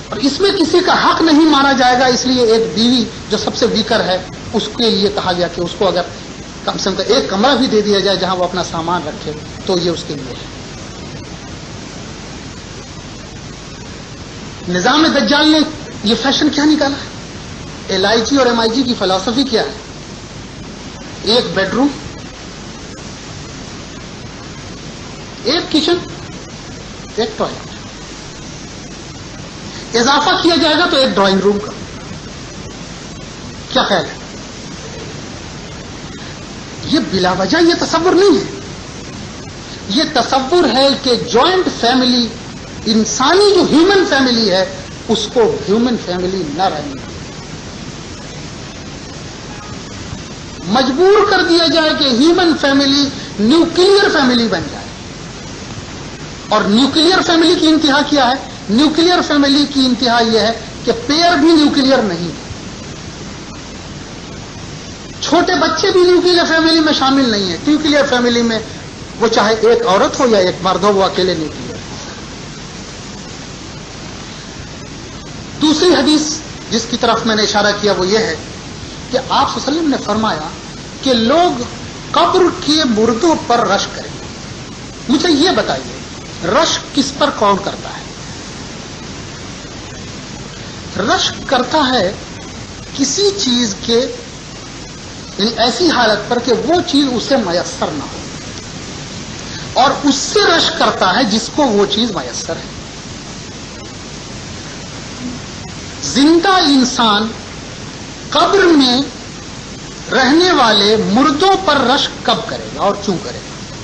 اور اس میں کسی کا حق نہیں مانا جائے گا، اس لیے ایک بیوی جو سب سے ویکر ہے اس کے لیے کہا گیا کہ اس کو اگر کم سے کم ایک کمرہ بھی دے دیا جائے جہاں وہ اپنا سامان رکھے تو یہ اس کے لیے ہے. نظام دجال نے یہ فیشن کیا نکالا ہے؟ LIG اور MIG کی فلسفی کیا ہے؟ ایک بیڈ روم، ایک کچن، ایک ٹوائلٹ. اضافہ کیا جائے گا تو ایک ڈرائنگ روم کا. کیا خیال ہے؟ یہ بلا وجہ یہ تصور نہیں ہے. یہ تصور ہے کہ جوائنٹ فیملی، انسانی جو ہیومن فیملی ہے اس کو ہیومن فیملی نہ رہنے، مجبور کر دیا جائے کہ ہیومن فیملی نیوکلیئر فیملی بن جائے. اور نیوکلیئر فیملی کی انتہا کیا ہے؟ نیوکلیئر فیملی کی انتہا یہ ہے کہ پیئر بھی نیوکلیئر نہیں، چھوٹے بچے بھی نیوکلیئر فیملی میں شامل نہیں ہیں. نیوکلیئر فیملی میں وہ چاہے ایک عورت ہو یا ایک مرد ہو، وہ اکیلے نیوکلیئر. دوسری حدیث جس کی طرف میں نے اشارہ کیا وہ یہ ہے کہ آپ صلی اللہ علیہ وسلم نے فرمایا کہ لوگ قبر کے مردوں پر رش کریں. مجھے یہ بتائیے رش کس پر کون کرتا ہے؟ رش کرتا ہے کسی چیز کے یعنی ایسی حالت پر کہ وہ چیز اسے میسر نہ ہو، اور اس سے رش کرتا ہے جس کو وہ چیز میسر ہے. زندہ انسان قبر میں رہنے والے مردوں پر رش کب کرے گا اور کیوں کرے گا؟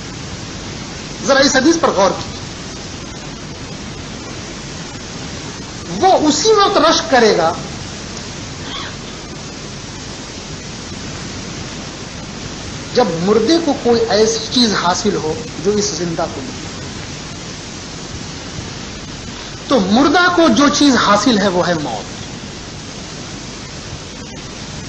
ذرا اس حدیث پر غور کیجیے. وہ اسی وقت رش کرے گا جب مردے کو کوئی ایسی چیز حاصل ہو جو اس زندہ کو ملے. تو مردہ کو جو چیز حاصل ہے وہ ہے موت.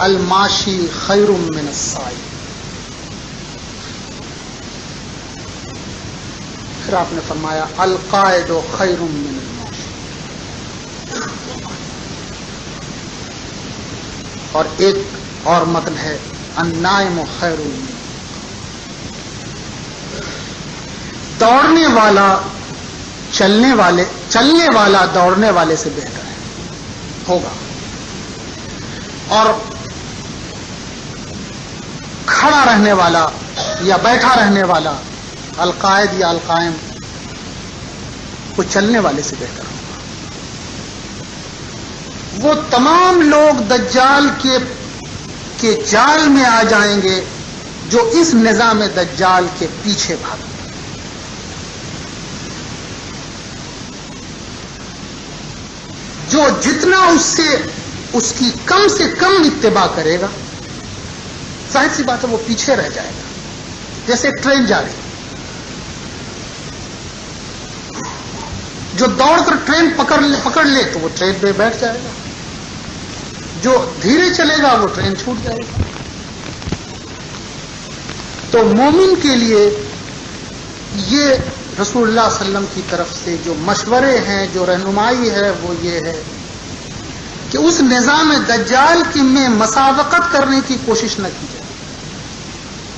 الماشی خیر من السائی. پھر آپ نے فرمایا القائد خیر من الماشی. اور ایک اور متن ہے النائم خیر من. دوڑنے والا چلنے والا دوڑنے والے سے بہتر ہے ہوگا. اور کھڑا رہنے والا یا بیٹھا رہنے والا القائد یا القائم وہ چلنے والے سے بہتر ہوگا. وہ تمام لوگ دجال کے جال میں آ جائیں گے جو اس نظام دجال کے پیچھے بھاگیں. جو جتنا اس کی کم سے کم اتباع کرے گا ظاہر سی بات ہے وہ پیچھے رہ جائے گا. جیسے ایک ٹرین جا رہی جو دوڑ کر ٹرین پکڑ لے تو وہ ٹرین پہ بیٹھ جائے گا. جو دھیرے چلے گا وہ ٹرین چھوٹ جائے گا. تو مومن کے لیے یہ رسول اللہ صلی اللہ علیہ وسلم کی طرف سے جو مشورے ہیں جو رہنمائی ہے وہ یہ ہے کہ اس نظام دجال کی میں مسابقت کرنے کی کوشش نہ کی جائے.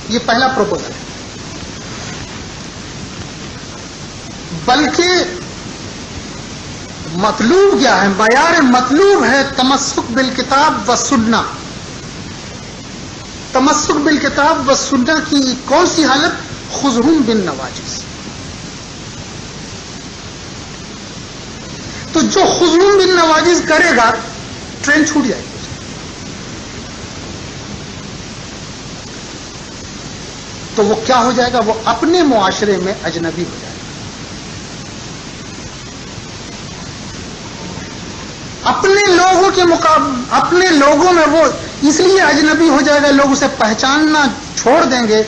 یہ پہلا پروپوزل ہے. بلکہ مطلوب کیا ہے؟ معیار مطلوب ہے تمسک بالکتاب و سنہ. تمسک بالکتاب و سنہ کی کون سی حالت؟ خذہم بالنواجذ. تو جو خذہم بالنواجذ کرے گا ٹرین چھوٹ جائے گی. تو وہ کیا ہو جائے گا؟ وہ اپنے معاشرے میں اجنبی ہو جائے گا. اپنے لوگوں کے مقابلے اپنے لوگوں میں وہ اس لیے اجنبی ہو جائے گا. لوگ اسے پہچاننا چھوڑ دیں گے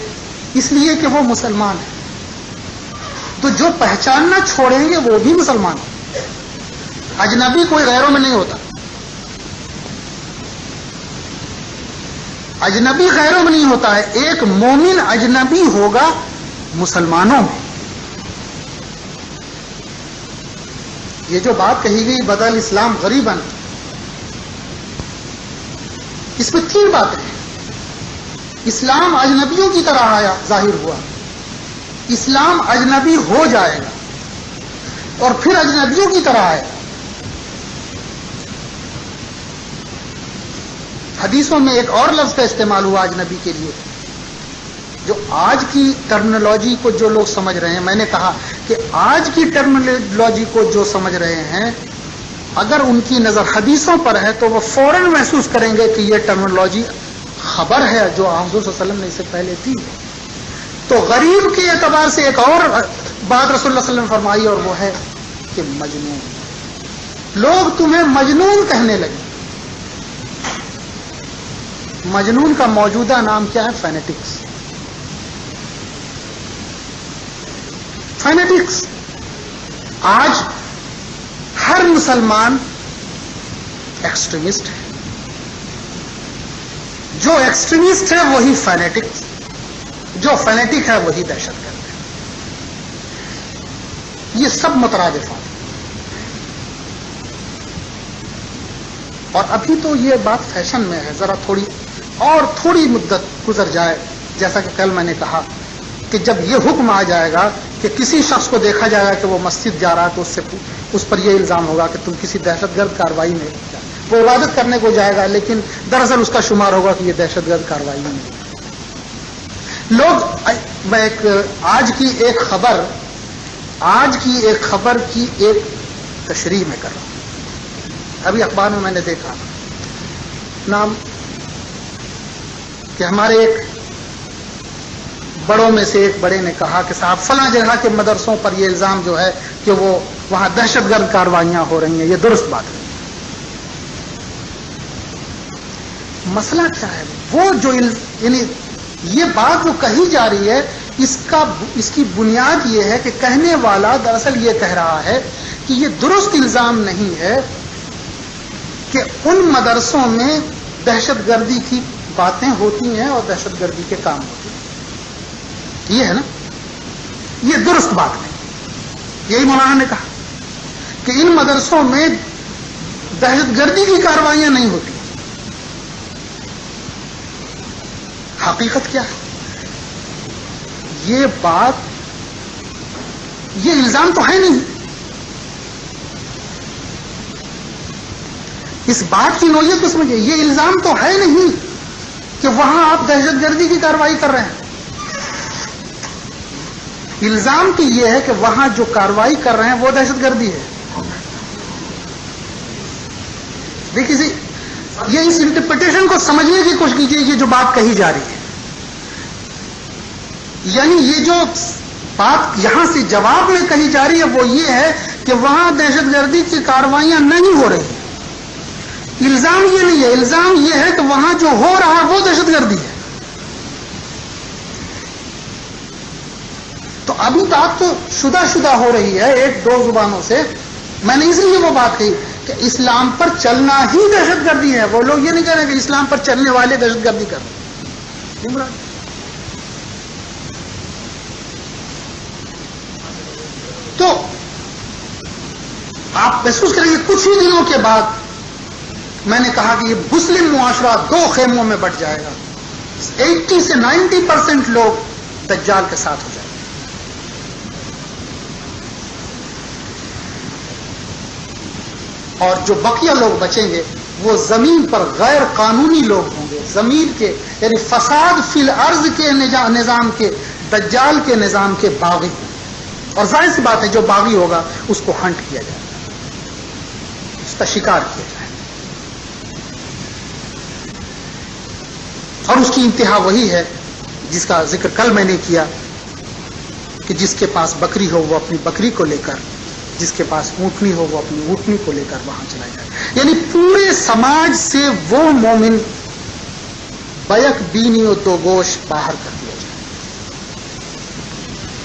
اس لیے کہ وہ مسلمان ہے. تو جو پہچاننا چھوڑیں گے وہ بھی مسلمان ہیں. اجنبی کوئی غیروں میں نہیں ہوتا. اجنبی غیروں میں نہیں ہوتا ہے. ایک مومن اجنبی ہوگا مسلمانوں میں. یہ جو بات کہی گئی بدل اسلام غریباً، اس میں 3 باتیں ہیں. اسلام اجنبیوں کی طرح آیا ظاہر ہوا، اسلام اجنبی ہو جائے گا اور پھر اجنبیوں کی طرح آئے گا. حدیثوں میں ایک اور لفظ کا استعمال ہوا اجنبی کے لیے. جو آج کی ٹرمنالوجی کو جو لوگ سمجھ رہے ہیں، میں نے کہا کہ آج کی ٹرمنالوجی کو جو سمجھ رہے ہیں اگر ان کی نظر حدیثوں پر ہے تو وہ فوراً محسوس کریں گے کہ یہ ٹرمنالوجی خبر ہے جو حضور صلی اللہ علیہ وسلم نے اس سے پہلے تھی. تو غریب کے اعتبار سے ایک اور بات رسول اللہ صلی اللہ علیہ وسلم نے فرمائی اور وہ ہے کہ مجنون. لوگ تمہیں مجنون کہنے لگے. مجنون کا موجودہ نام کیا ہے؟ فینیٹکس. فینیٹکس. آج ہر مسلمان ایکسٹریمسٹ ہے. جو ایکسٹریمسٹ ہے وہی فینیٹک، جو فینیٹک ہے وہی دہشت گرد ہے. یہ سب مترادفات. اور ابھی تو یہ بات فیشن میں ہے. ذرا تھوڑی مدت گزر جائے، جیسا کہ کل میں نے کہا کہ جب یہ حکم آ جائے گا کہ کسی شخص کو دیکھا جائے گا کہ وہ مسجد جا رہا ہے تو اس پر یہ الزام ہوگا کہ تم کسی دہشت گرد کارروائی میں وہ عبادت کرنے کو جائے گا لیکن دراصل اس کا شمار ہوگا کہ یہ دہشت گرد کارروائی میں. لوگ میں آج کی ایک خبر کی ایک تشریح میں کر رہا ہوں. ابھی اخبار میں نے دیکھا نام کہ ہمارے ایک بڑوں میں سے ایک بڑے نے کہا کہ صاحب فلاں جگہ کے مدرسوں پر یہ الزام جو ہے کہ وہ وہاں دہشت گرد کاروائیاں ہو رہی ہیں، یہ درست بات ہے. مسئلہ کیا ہے؟ وہ جو یعنی یہ بات جو کہی جا رہی ہے اس کی بنیاد یہ ہے کہ کہنے والا دراصل یہ کہہ رہا ہے کہ یہ درست الزام نہیں ہے کہ ان مدرسوں میں دہشت گردی کی باتیں ہوتی ہیں اور دہشت گردی کے کام ہوتے ہیں. یہ ہے نا, یہ درست بات ہے. یہی مولانا نے کہا کہ ان مدرسوں میں دہشت گردی کی کارروائیاں نہیں ہوتی. حقیقت کیا ہے؟ یہ بات, یہ الزام تو ہے نہیں. اس بات کی نوعیت کو سمجھے. یہ الزام تو ہے نہیں کہ وہاں آپ دہشت گردی کی کارروائی کر رہے ہیں. الزام تو یہ ہے کہ وہاں جو کارروائی کر رہے ہیں وہ دہشت گردی ہے. دیکھیے یہ اس انٹرپریٹیشن کو سمجھنے کی کوشش کیجیے. یہ جو بات کہی جا رہی ہے, یعنی یہ جو بات یہاں سے جواب میں کہی جا رہی ہے وہ یہ ہے کہ وہاں دہشت گردی کی کارروائیاں نہیں ہو رہی. الزام یہ نہیں ہے. الزام یہ ہے کہ وہاں جو ہو رہا ہے وہ دہشت گردی ہے. تو ابھی بات تو شدہ ہو رہی ہے ایک دو زبانوں سے. میں نے اس لیے وہ بات کہی کہ اسلام پر چلنا ہی دہشت گردی ہے. وہ لوگ یہ نہیں کہہ رہے کہ اسلام پر چلنے والے دہشت گردی کر رہے ہیں. تو آپ محسوس کریں گے کچھ ہی دنوں کے بعد میں نے کہا کہ یہ مسلم معاشرہ دو خیموں میں بٹ جائے گا. 80 سے 90% لوگ دجال کے ساتھ ہو جائیں گے. اور جو بقیہ لوگ بچیں گے وہ زمین پر غیر قانونی لوگ ہوں گے. زمین کے یعنی فساد فی الارض کے نظام کے, دجال کے نظام کے باغی. اور ظاہر سی بات ہے جو باغی ہوگا اس کو ہنٹ کیا جائے گا, اس کا شکار کیا جائے گا. اور اس کی انتہا وہی ہے جس کا ذکر کل میں نے کیا کہ جس کے پاس بکری ہو وہ اپنی بکری کو لے کر, جس کے پاس اونٹنی ہو وہ اپنی اونٹنی کو لے کر وہاں چلا جائے. یعنی پورے سماج سے وہ مومن بیک بینی و دو گوش باہر کر دیا جائے.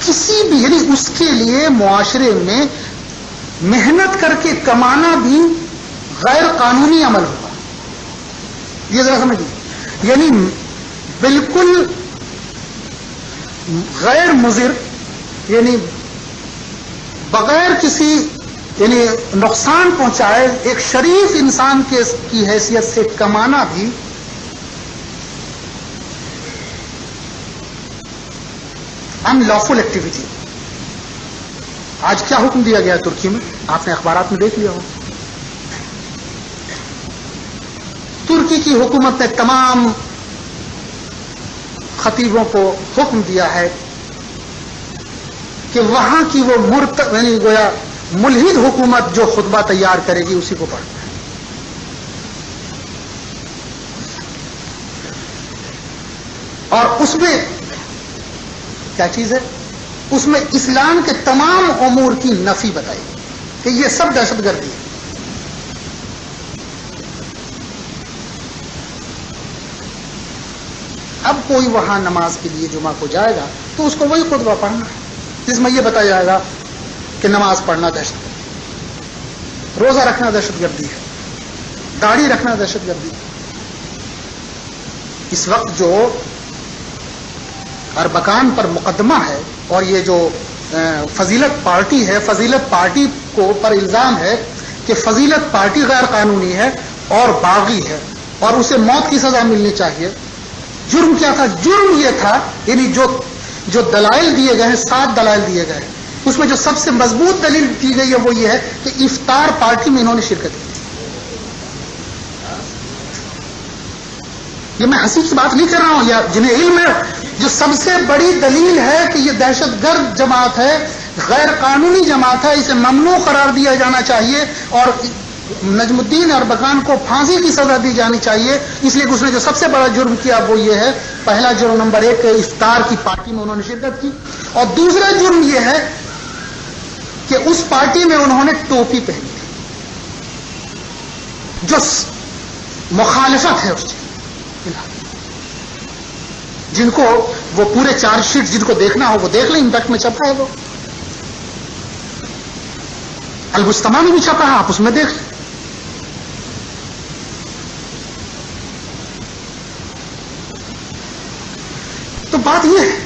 کسی بھی یعنی اس کے لیے معاشرے میں محنت کر کے کمانا بھی غیر قانونی عمل ہوگا. یہ ذرا سمجھیے. یعنی بالکل غیر مضر, یعنی بغیر کسی یعنی نقصان پہنچائے ایک شریف انسان کی حیثیت سے کمانا بھی ان لافل ایکٹیویٹی. آج کیا حکم دیا گیا ترکی میں, آپ نے اخبارات میں دیکھ لیا ہو. ترکی کی حکومت نے تمام خطیبوں کو حکم دیا ہے کہ وہاں کی وہ یعنی گویا ملحد حکومت جو خطبہ تیار کرے گی اسی کو پڑھنا ہے. اور اس میں کیا چیز ہے, اس میں اسلام کے تمام امور کی نفی بتائی کہ یہ سب دہشت گردی ہے. اب کوئی وہاں نماز کے لیے جمعہ کو جائے گا تو اس کو وہی خطبہ پڑھنا ہے جس میں یہ بتایا جائے گا کہ نماز پڑھنا دہشت گردی, روزہ رکھنا دہشت گردی ہے, داڑھی رکھنا دہشت گردی ہے. اس وقت جو اربکان پر مقدمہ ہے اور یہ جو فضیلت پارٹی ہے, فضیلت پارٹی کو پر الزام ہے کہ فضیلت پارٹی غیر قانونی ہے اور باغی ہے اور اسے موت کی سزا ملنی چاہیے. جرم کیا تھا؟ جرم یہ تھا یعنی جو دلائل دیے گئے ہیں, 7 دلائل دیے گئے ہیں, اس میں جو سب سے مضبوط دلیل دی گئی ہے وہ یہ ہے کہ افطار پارٹی میں انہوں نے شرکت کی تھی. یہ میں ہنسی کی بات نہیں کر رہا ہوں, یا جنہیں علم ہے, جو سب سے بڑی دلیل ہے کہ یہ دہشت گرد جماعت ہے, غیر قانونی جماعت ہے, اسے ممنوع قرار دیا جانا چاہیے اور نجم الدین اربکان کو پھانسی کی سزا دی جانی چاہیے. اس لیے کہ اس نے جو سب سے بڑا جرم کیا وہ یہ ہے, پہلا جرم نمبر 1 افطار کی پارٹی میں انہوں نے شرکت کی, اور دوسرا جرم یہ ہے کہ اس پارٹی میں انہوں نے ٹوپی پہنی تھی جو مخالفت ہے اس چیز, جن کو وہ پورے چارج شیٹ جن کو دیکھنا ہو وہ دیکھ لیں, امپیکٹ میں چھپا ہے, وہ المجتمع میں بھی چھپا ہے, آپ اس میں دیکھ لیں. تو بات یہ ہے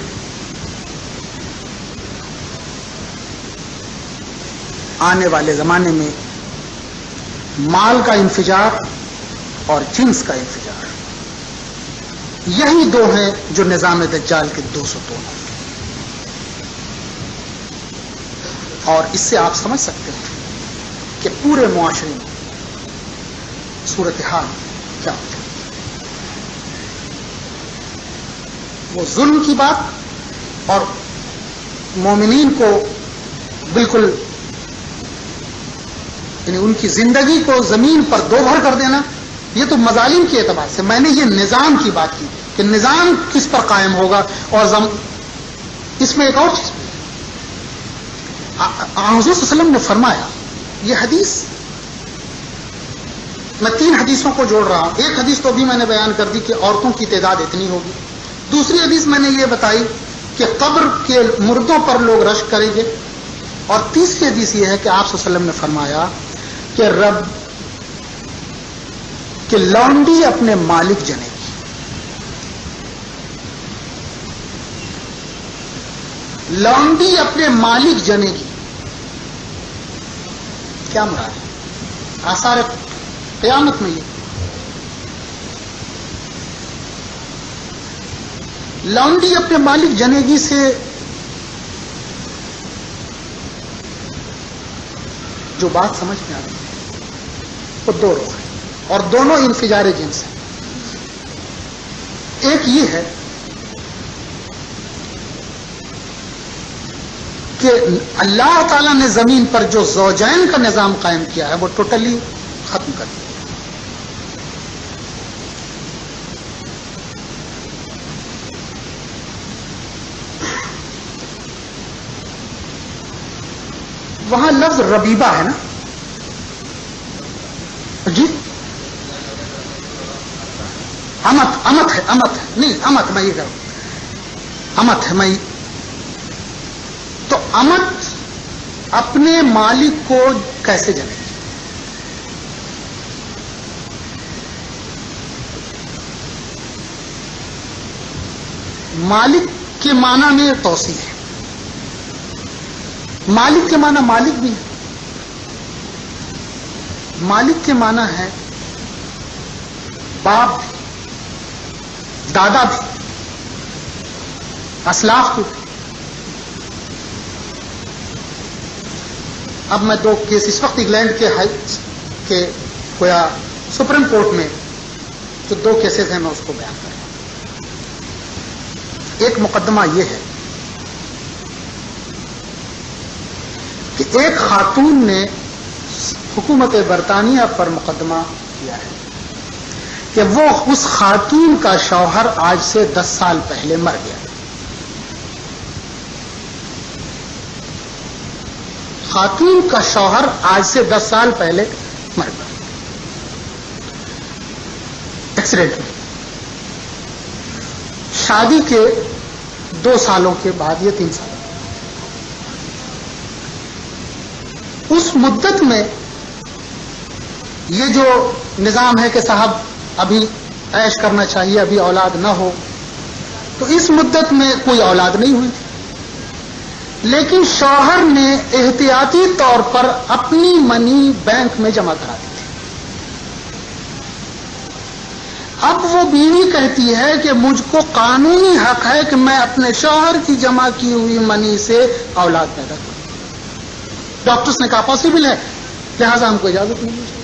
آنے والے زمانے میں مال کا انفجار اور جنس کا انفجار، یہی دو ہیں جو نظام دجال کے 2 ستون ہیں. اور اس سے آپ سمجھ سکتے ہیں کہ پورے معاشرے میں صورتحال کیا ہوتی ہے. وہ ظلم کی بات اور مومنین کو بالکل یعنی ان کی زندگی کو زمین پر دو بھر کر دینا، یہ تو مظالم کے اعتبار سے. میں نے یہ نظام کی بات کی کہ نظام کس پر قائم ہوگا. اور اس میں ایک اور چیز حضور صلی اللہ علیہ وسلم نے فرمایا، یہ حدیث میں 3 حدیثوں کو جوڑ رہا ہوں. ایک حدیث تو بھی میں نے بیان کر دی کہ عورتوں کی تعداد اتنی ہوگی. دوسری حدیث میں نے یہ بتائی کہ قبر کے مردوں پر لوگ رشک کریں گے. اور تیسری حدیث یہ ہے کہ آپ صلی اللہ علیہ وسلم نے فرمایا کہ رب کہ لونڈی اپنے مالک جنے گی. لونڈی اپنے مالک جنے گی. کیا مراد ہے؟ آثار قیامت میں یہ لونڈی اپنے مالک جنے گی سے جو بات سمجھ میں آ رہی ہے وہ 2 روح ہیں اور دونوں انفجار جنس ہیں. ایک یہ ہے کہ اللہ تعالیٰ نے زمین پر جو زوجین کا نظام قائم کیا ہے وہ ٹوٹلی ختم کر دیا. وہاں لفظ ربیبہ ہے نا جی، امت ہے نہیں امت میں یہ کروں امت ہے میں تو امت اپنے مالک کو کیسے جنے گی؟ مالک کے معنی میں توسیع ہے. مالک کے معنی مالک بھی ہے، مالک کے معنی ہے باپ بھی، دادا بھی، اسلاف بھی. اب میں 2 کیس اس وقت انگلینڈ کے گویا سپریم کورٹ میں جو 2 کیسز ہیں میں اس کو بیان کر رہا ہوں. ایک مقدمہ یہ ہے کہ ایک خاتون نے حکومت برطانیہ پر مقدمہ کیا ہے کہ وہ اس خاتون کا شوہر آج سے 10 سال پہلے مر گیا. خاتون کا شوہر آج سے 10 سال پہلے مر گیا ایکسیڈنٹ میں. شادی کے 2 سالوں کے بعد یا 3 سال اس مدت میں یہ جو نظام ہے کہ صاحب ابھی عیش کرنا چاہیے، ابھی اولاد نہ ہو، تو اس مدت میں کوئی اولاد نہیں ہوئی تھی. لیکن شوہر نے احتیاطی طور پر اپنی منی بینک میں جمع کرا دی تھی. اب وہ بیوی کہتی ہے کہ مجھ کو قانونی حق ہے کہ میں اپنے شوہر کی جمع کی ہوئی منی سے اولاد پیدا کروں. ڈاکٹرز نے کہا پاسبل ہے، لہذا ہم کو اجازت نہیں ملتی.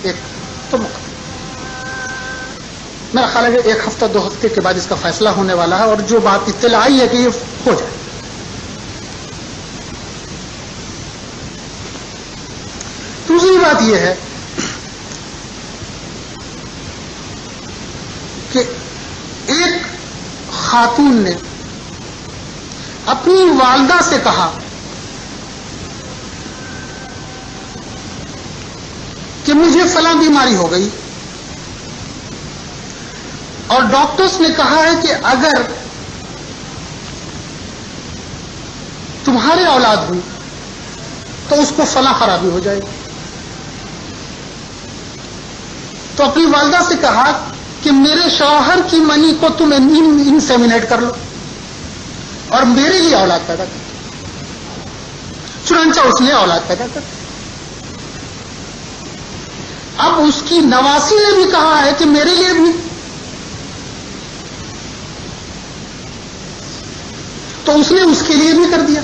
ایک تو میرا خیال ہے کہ 1 ہفتہ 2 ہفتے کے بعد اس کا فیصلہ ہونے والا ہے، اور جو بات اطلاع آئی ہے کہ یہ ہو جائے. دوسری بات یہ ہے کہ ایک خاتون نے اپنی والدہ سے کہا کہ مجھے فلاں بیماری ہو گئی، اور ڈاکٹرز نے کہا ہے کہ اگر تمہارے اولاد ہوئی تو اس کو فلاں خرابی ہو جائے گی. تو اپنی والدہ سے کہا کہ میرے شوہر کی منی کو تم انسیمینیٹ کر لو اور میرے لیے اولاد پیدا کر. چنانچہ اس نے اولاد پیدا کر. اب اس کی نواسی نے بھی کہا ہے کہ میرے لیے بھی, تو اس نے اس کے لیے بھی کر دیا.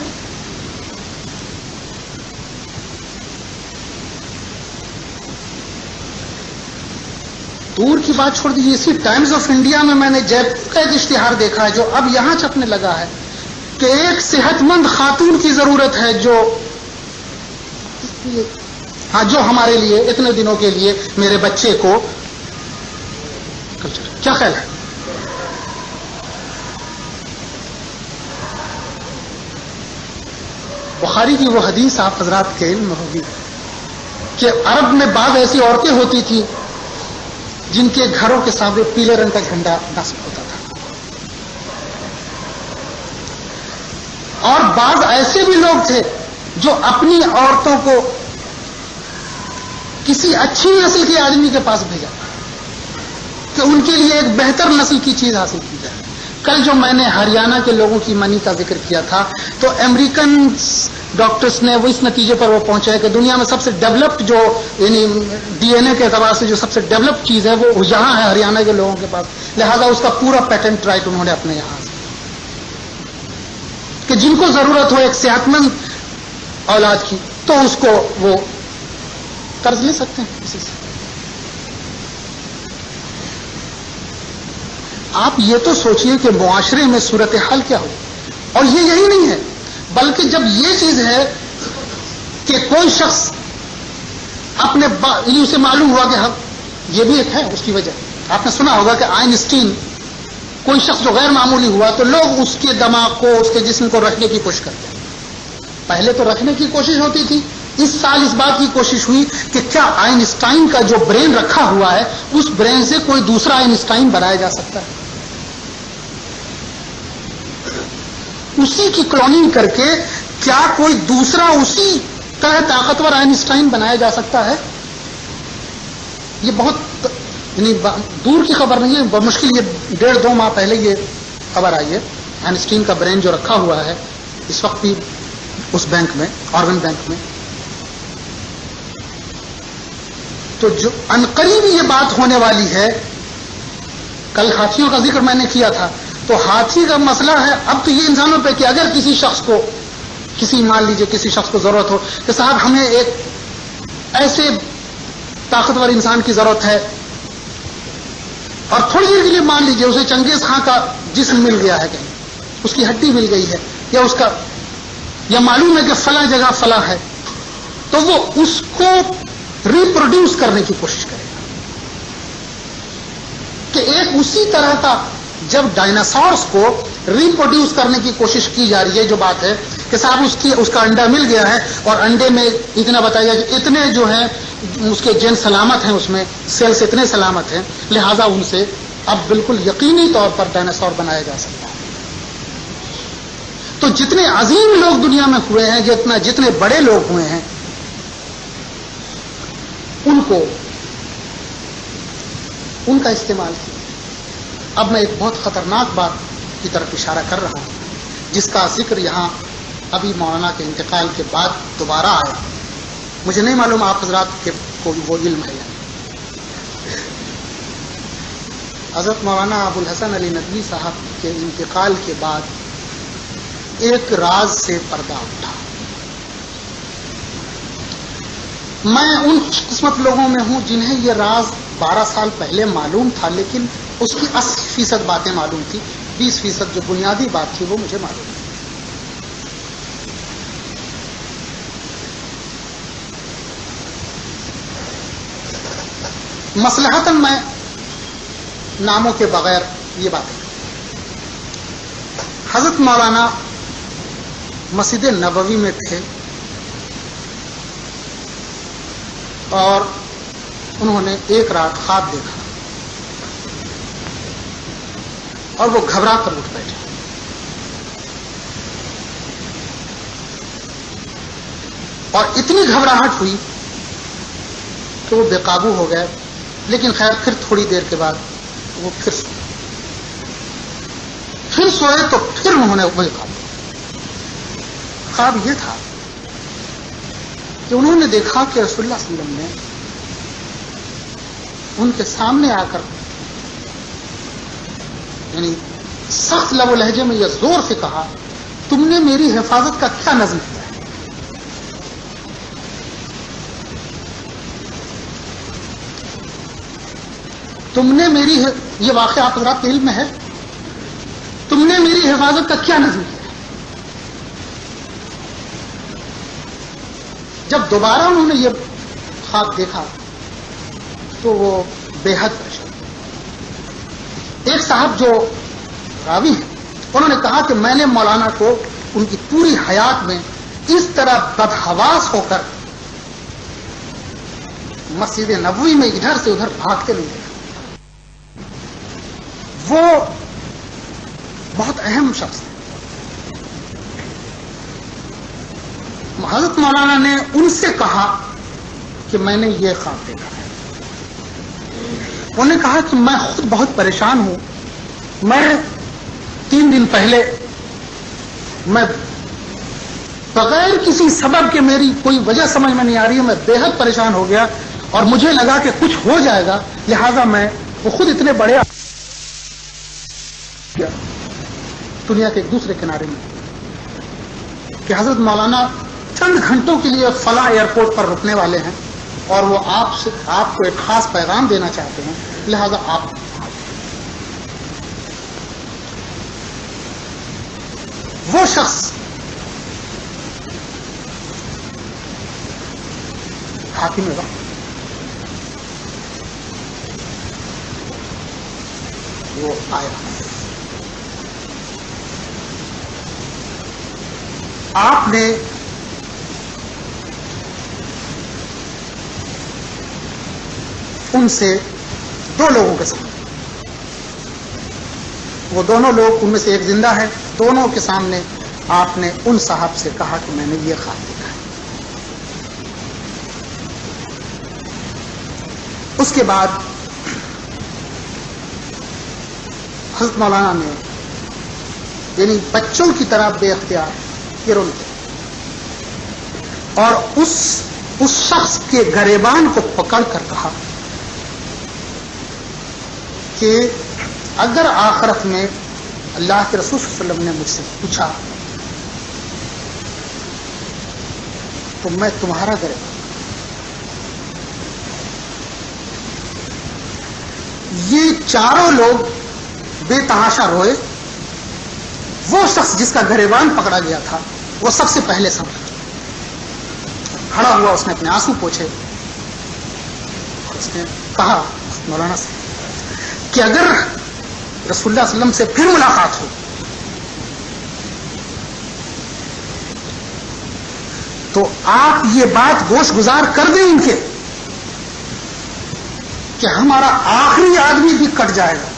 دور کی بات چھوڑ دیجیے, اسی ٹائمز آف انڈیا میں نے جے پور کا ایک اشتہار دیکھا ہے جو اب یہاں چھپنے لگا ہے کہ ایک صحت مند خاتون کی ضرورت ہے جو ہمارے لیے اتنے دنوں کے لیے میرے بچے کو. کیا خیال ہے؟ بخاری کی وہ حدیث آپ حضرات کے علم میں ہوگی کہ عرب میں بعض ایسی عورتیں ہوتی تھیں جن کے گھروں کے سامنے پیلے رنگ کا جھنڈا نصب ہوتا تھا, اور بعض ایسے بھی لوگ تھے جو اپنی عورتوں کو کسی اچھی نسل کے آدمی کے پاس بھیجا کہ ان کے لیے ایک بہتر نسل کی چیز حاصل کی جائے. کل جو میں نے ہریانہ کے لوگوں کی منی کا ذکر کیا تھا تو امریکن ڈاکٹرز نے وہ اس نتیجے پر وہ پہنچا ہے کہ دنیا میں سب سے ڈیولپڈ جو یعنی ڈی این اے کے اعتبار سے جو سب سے ڈیولپڈ چیز ہے وہ یہاں ہے ہریانہ کے لوگوں کے پاس, لہذا اس کا پورا پیٹنٹ رائٹ انہوں نے اپنے یہاں سے, کہ جن کو ضرورت ہو ایک صحت مند اولاد کی تو اس کو وہ قرض لے سکتے ہیں کسی سے. آپ یہ تو سوچئے کہ معاشرے میں صورتحال کیا ہو, اور یہ یہی نہیں ہے بلکہ جب یہ چیز ہے کہ کوئی شخص اپنے اسے معلوم ہوا کہ یہ بھی ایک ہے اس کی وجہ. آپ نے سنا ہوگا کہ آئنسٹین کوئی شخص جو غیر معمولی ہوا تو لوگ اس کے دماغ کو اس کے جسم کو رکھنے کی کوشش کرتے ہیں. پہلے تو رکھنے کی کوشش ہوتی تھی, اس سال اس بات کی کوشش ہوئی کہ کیا آئنسٹائن کا جو برین رکھا ہوا ہے اس برین سے کوئی دوسرا آئنسٹائن بنایا جا سکتا ہے, اسی کی کلوننگ کر کے کیا کوئی دوسرا اسی طرح طاقتور آئنسٹائن بنایا جا سکتا ہے. یہ بہت یعنی دور کی خبر نہیں ہے, بمشکل یہ 1.5-2 ماہ پہلے یہ خبر آئی ہے. آئنسٹائن کا برین جو رکھا ہوا ہے اس وقت بھی اس بینک میں, آرگن بینک میں, تو جو عنقریب یہ بات ہونے والی ہے. کل ہاتھیوں کا ذکر میں نے کیا تھا, تو ہاتھی کا مسئلہ ہے اب تو یہ انسانوں پہ کہ اگر کسی شخص کو مان لیجئے کسی شخص کو ضرورت ہو کہ صاحب ہمیں ایک ایسے طاقتور انسان کی ضرورت ہے, اور تھوڑی دیر کے لیے مان لیجئے اسے چنگیز خان کا جسم مل گیا ہے, کہیں اس کی ہڈی مل گئی ہے, یا اس کا یا معلوم ہے کہ فلاں جگہ فلاں ہے, تو وہ اس کو ریپروڈیوس کرنے کی کوشش کرے گا. کہ ایک اسی طرح کا جب ڈائناسورس کو ریپروڈیوس کرنے کی کوشش کی جا رہی ہے, جو بات ہے کہ صاحب اس کا انڈا مل گیا ہے اور انڈے میں اتنا بتایا گیا کہ اتنے جو ہیں اس کے جین سلامت ہیں, اس میں سیلز اتنے سلامت ہیں, لہذا ان سے اب بالکل یقینی طور پر ڈائناسور بنایا جا سکتا ہے. تو جتنے عظیم لوگ دنیا میں ہوئے ہیں, جتنے بڑے لوگ ہوئے ہیں, ان کا استعمال کیا. اب میں ایک بہت خطرناک بات کی طرف اشارہ کر رہا ہوں جس کا ذکر یہاں ابھی مولانا کے انتقال کے بعد دوبارہ آیا. مجھے نہیں معلوم آپ حضرات کو وہ علم ہے. حضرت مولانا ابو الحسن علی ندوی صاحب کے انتقال کے بعد ایک راز سے پردہ اٹھا. میں ان قسمت لوگوں میں ہوں جنہیں یہ راز 12 سال پہلے معلوم تھا, لیکن اس کی 80% باتیں معلوم تھی, 20% جو بنیادی بات تھی وہ مجھے معلوم تھی. مصلحتاً میں ناموں کے بغیر یہ باتیں, حضرت مولانا مسجد نبوی میں تھے اور انہوں نے ایک رات خواب دیکھا اور وہ گھبرا کر اٹھ بیٹھے. اور اتنی گھبراہٹ ہوئی کہ وہ بے قابو ہو گئے لیکن خیر پھر تھوڑی دیر کے بعد وہ پھر سوئے تو پھر انہوں نے وہی خواب یہ تھا کہ انہوں نے دیکھا کہ رسول اللہ صلی اللہ علیہ وسلم نے ان کے سامنے آ کر یعنی سخت لب و لہجے میں یہ زور سے کہا، تم نے میری حفاظت کا کیا نظم کیا ہے؟ تم نے میری یہ واقعہ آپ حضرات کے علم میں ہے، تم نے میری حفاظت کا کیا نظم کیا ہے؟ جب دوبارہ انہوں نے یہ خواب دیکھا تو وہ بے حد پریشان۔ ایک صاحب جو راوی ہیں انہوں نے کہا کہ میں نے مولانا کو ان کی پوری حیات میں اس طرح بدحواس ہو کر مسجد نبوی میں ادھر سے ادھر بھاگتے نہیں دیکھا۔ وہ بہت اہم شخص ہے۔ حضرت مولانا نے ان سے کہا کہ میں نے یہ خواب دیکھا ہے۔ انہوں نے کہا کہ میں خود بہت پریشان ہوں، میں 3 دن پہلے میں بغیر کسی سبب کے میری کوئی وجہ سمجھ میں نہیں آ رہی ہے، میں بے حد پریشان ہو گیا اور مجھے لگا کہ کچھ ہو جائے گا، لہذا میں وہ خود اتنے بڑے دنیا کے ایک دوسرے کنارے میں کہ حضرت مولانا چند گھنٹوں کے لیے فلاں ایئرپورٹ پر رکنے والے ہیں اور وہ آپ کو ایک خاص پیغام دینا چاہتے ہیں، لہذا آپ وہ شخص حاکم وقت وہ آیا۔ آپ نے ان سے 2 لوگوں کے سامنے، وہ دونوں لوگ ان میں سے ایک زندہ ہے، دونوں کے سامنے آپ نے ان صاحب سے کہا کہ میں نے یہ خواب دیکھا ہے۔ اس کے بعد حضرت مولانا نے یعنی بچوں کی طرح بے اختیار یہ رول کیا اور اس شخص کے گریبان کو پکڑ کر کہا کہ اگر آخرت میں اللہ کے رسول صلی اللہ علیہ وسلم نے مجھ سے پوچھا تو میں تمہارا گریبان، یہ چاروں لوگ بے تحاشا روئے۔ وہ شخص جس کا گریبان پکڑا گیا تھا وہ سب سے پہلے سمجھا، کھڑا ہوا، اس نے اپنے آنسو پوچھے اور اس نے کہا مولانا سے کہ اگر رسول اللہ صلی اللہ علیہ وسلم سے پھر ملاقات ہو تو آپ یہ بات گوش گزار کر دیں ان کے کہ ہمارا آخری آدمی بھی کٹ جائے گا،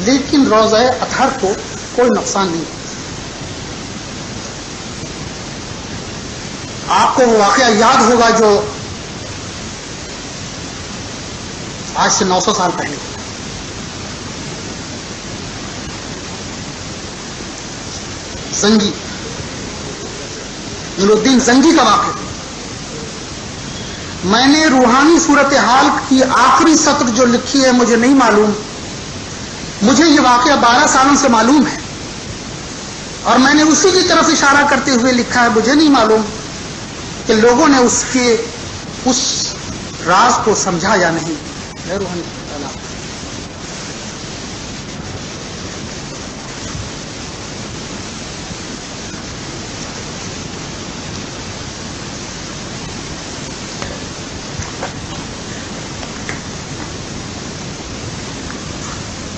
لیکن روضہ اطہر کو کوئی نقصان نہیں ہوگا۔ آپ کو وہ واقعہ یاد ہوگا جو آج سے 900 سال پہلے زنگی، نور الدین زنگی کا واقعہ۔ میں نے روحانی صورتحال کی آخری سطر جو لکھی ہے مجھے نہیں معلوم، مجھے یہ واقعہ 12 سالوں سے معلوم ہے اور میں نے اسی کی طرف اشارہ کرتے ہوئے لکھا ہے، مجھے نہیں معلوم کہ لوگوں نے اس راز کو سمجھا یا نہیں۔ روحانی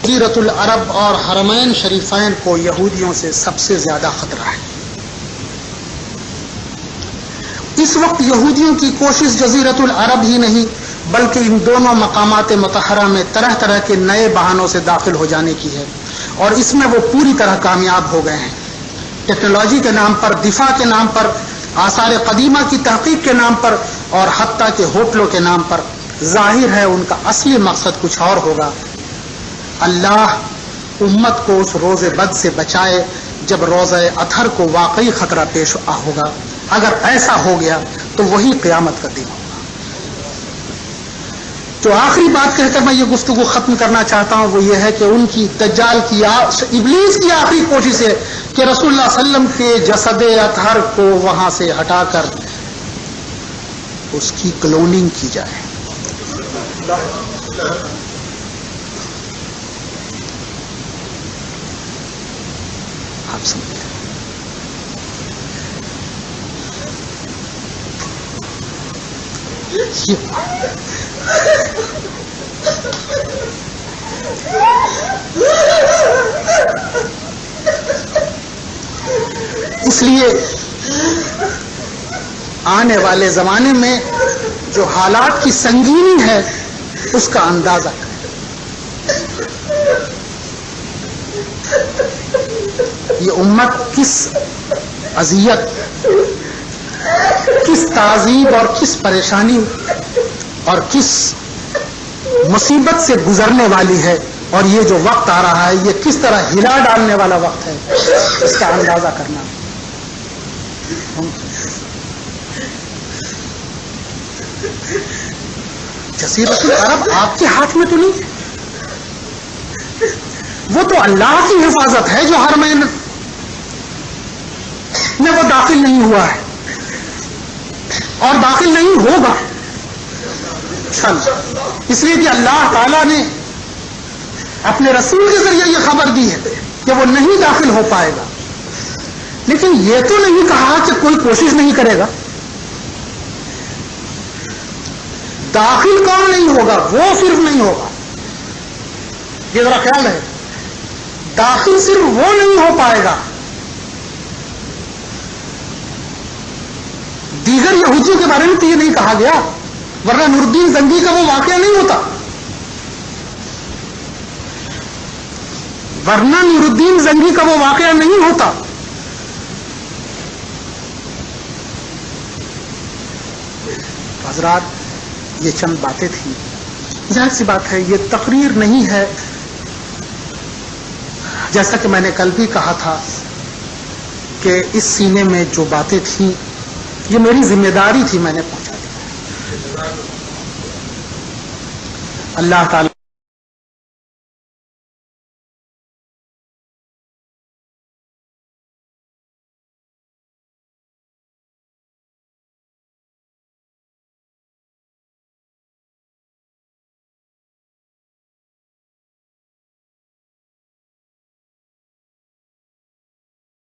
جزیرۃ العرب اور حرمین شریفین کو یہودیوں سے سب سے زیادہ خطرہ ہے۔ اس وقت یہودیوں کی کوشش جزیرۃ العرب ہی نہیں بلکہ ان دونوں مقامات مطہرہ میں طرح طرح کے نئے بہانوں سے داخل ہو جانے کی ہے، اور اس میں وہ پوری طرح کامیاب ہو گئے ہیں۔ ٹیکنالوجی کے نام پر، دفاع کے نام پر، آثار قدیمہ کی تحقیق کے نام پر اور حتیٰ کہ ہوٹلوں کے نام پر ظاہر ہے ان کا اصلی مقصد کچھ اور ہوگا. اللہ امت کو اس روز بد سے بچائے جب روزہ اطہر کو واقعی خطرہ پیش ہوگا. اگر ایسا ہو گیا تو وہی قیامت کا دن ہوگا. تو آخری بات کہہ کر میں یہ گفتگو ختم کرنا چاہتا ہوں وہ یہ ہے کہ ان کی دجال کی ابلیس کی آخری کوشش ہے کہ رسول اللہ صلی اللہ علیہ وسلم کے جسد اطہر کو وہاں سے ہٹا کر اس کی کلوننگ کی جائے. آپ سمجھتے ہیں اس لیے آنے والے زمانے میں جو حالات کی سنگینی ہے اس کا اندازہ کریں. یہ امت کس اذیت، کس تعذیب اور کس پریشانی اور کس مصیبت سے گزرنے والی ہے، اور یہ جو وقت آ رہا ہے یہ کس طرح ہلا ڈالنے والا وقت ہے، اس کا اندازہ کرنا. جزیرۃ العرب آپ کے ہاتھ میں تو نہیں ہے، وہ تو اللہ کی حفاظت ہے جو ہر مہینے میں وہ داخل نہیں ہوا ہے اور داخل نہیں ہوگا. اس لیے کہ اللہ تعالیٰ نے اپنے رسول کے ذریعے یہ خبر دی ہے کہ وہ نہیں داخل ہو پائے گا، لیکن یہ تو نہیں کہا کہ کوئی کوشش نہیں کرے گا. داخل کون نہیں ہوگا؟ وہ صرف نہیں ہوگا. یہ ذرا خیال ہے، داخل صرف وہ نہیں ہو پائے گا، دیگر یہودیوں کے بارے میں تو یہ نہیں کہا گیا، ورنہ نور الدین زنگی کا وہ واقعہ نہیں ہوتا. ورنہ نور الدین زنگی کا وہ واقعہ نہیں ہوتا. حضرات، یہ چند باتیں تھیں. ظاہر سی بات ہے یہ تقریر نہیں ہے، جیسا کہ میں نے کل بھی کہا تھا کہ اس سینے میں جو باتیں تھیں یہ میری ذمہ داری تھی، میں نے پہنچا دیا. اللہ تعالی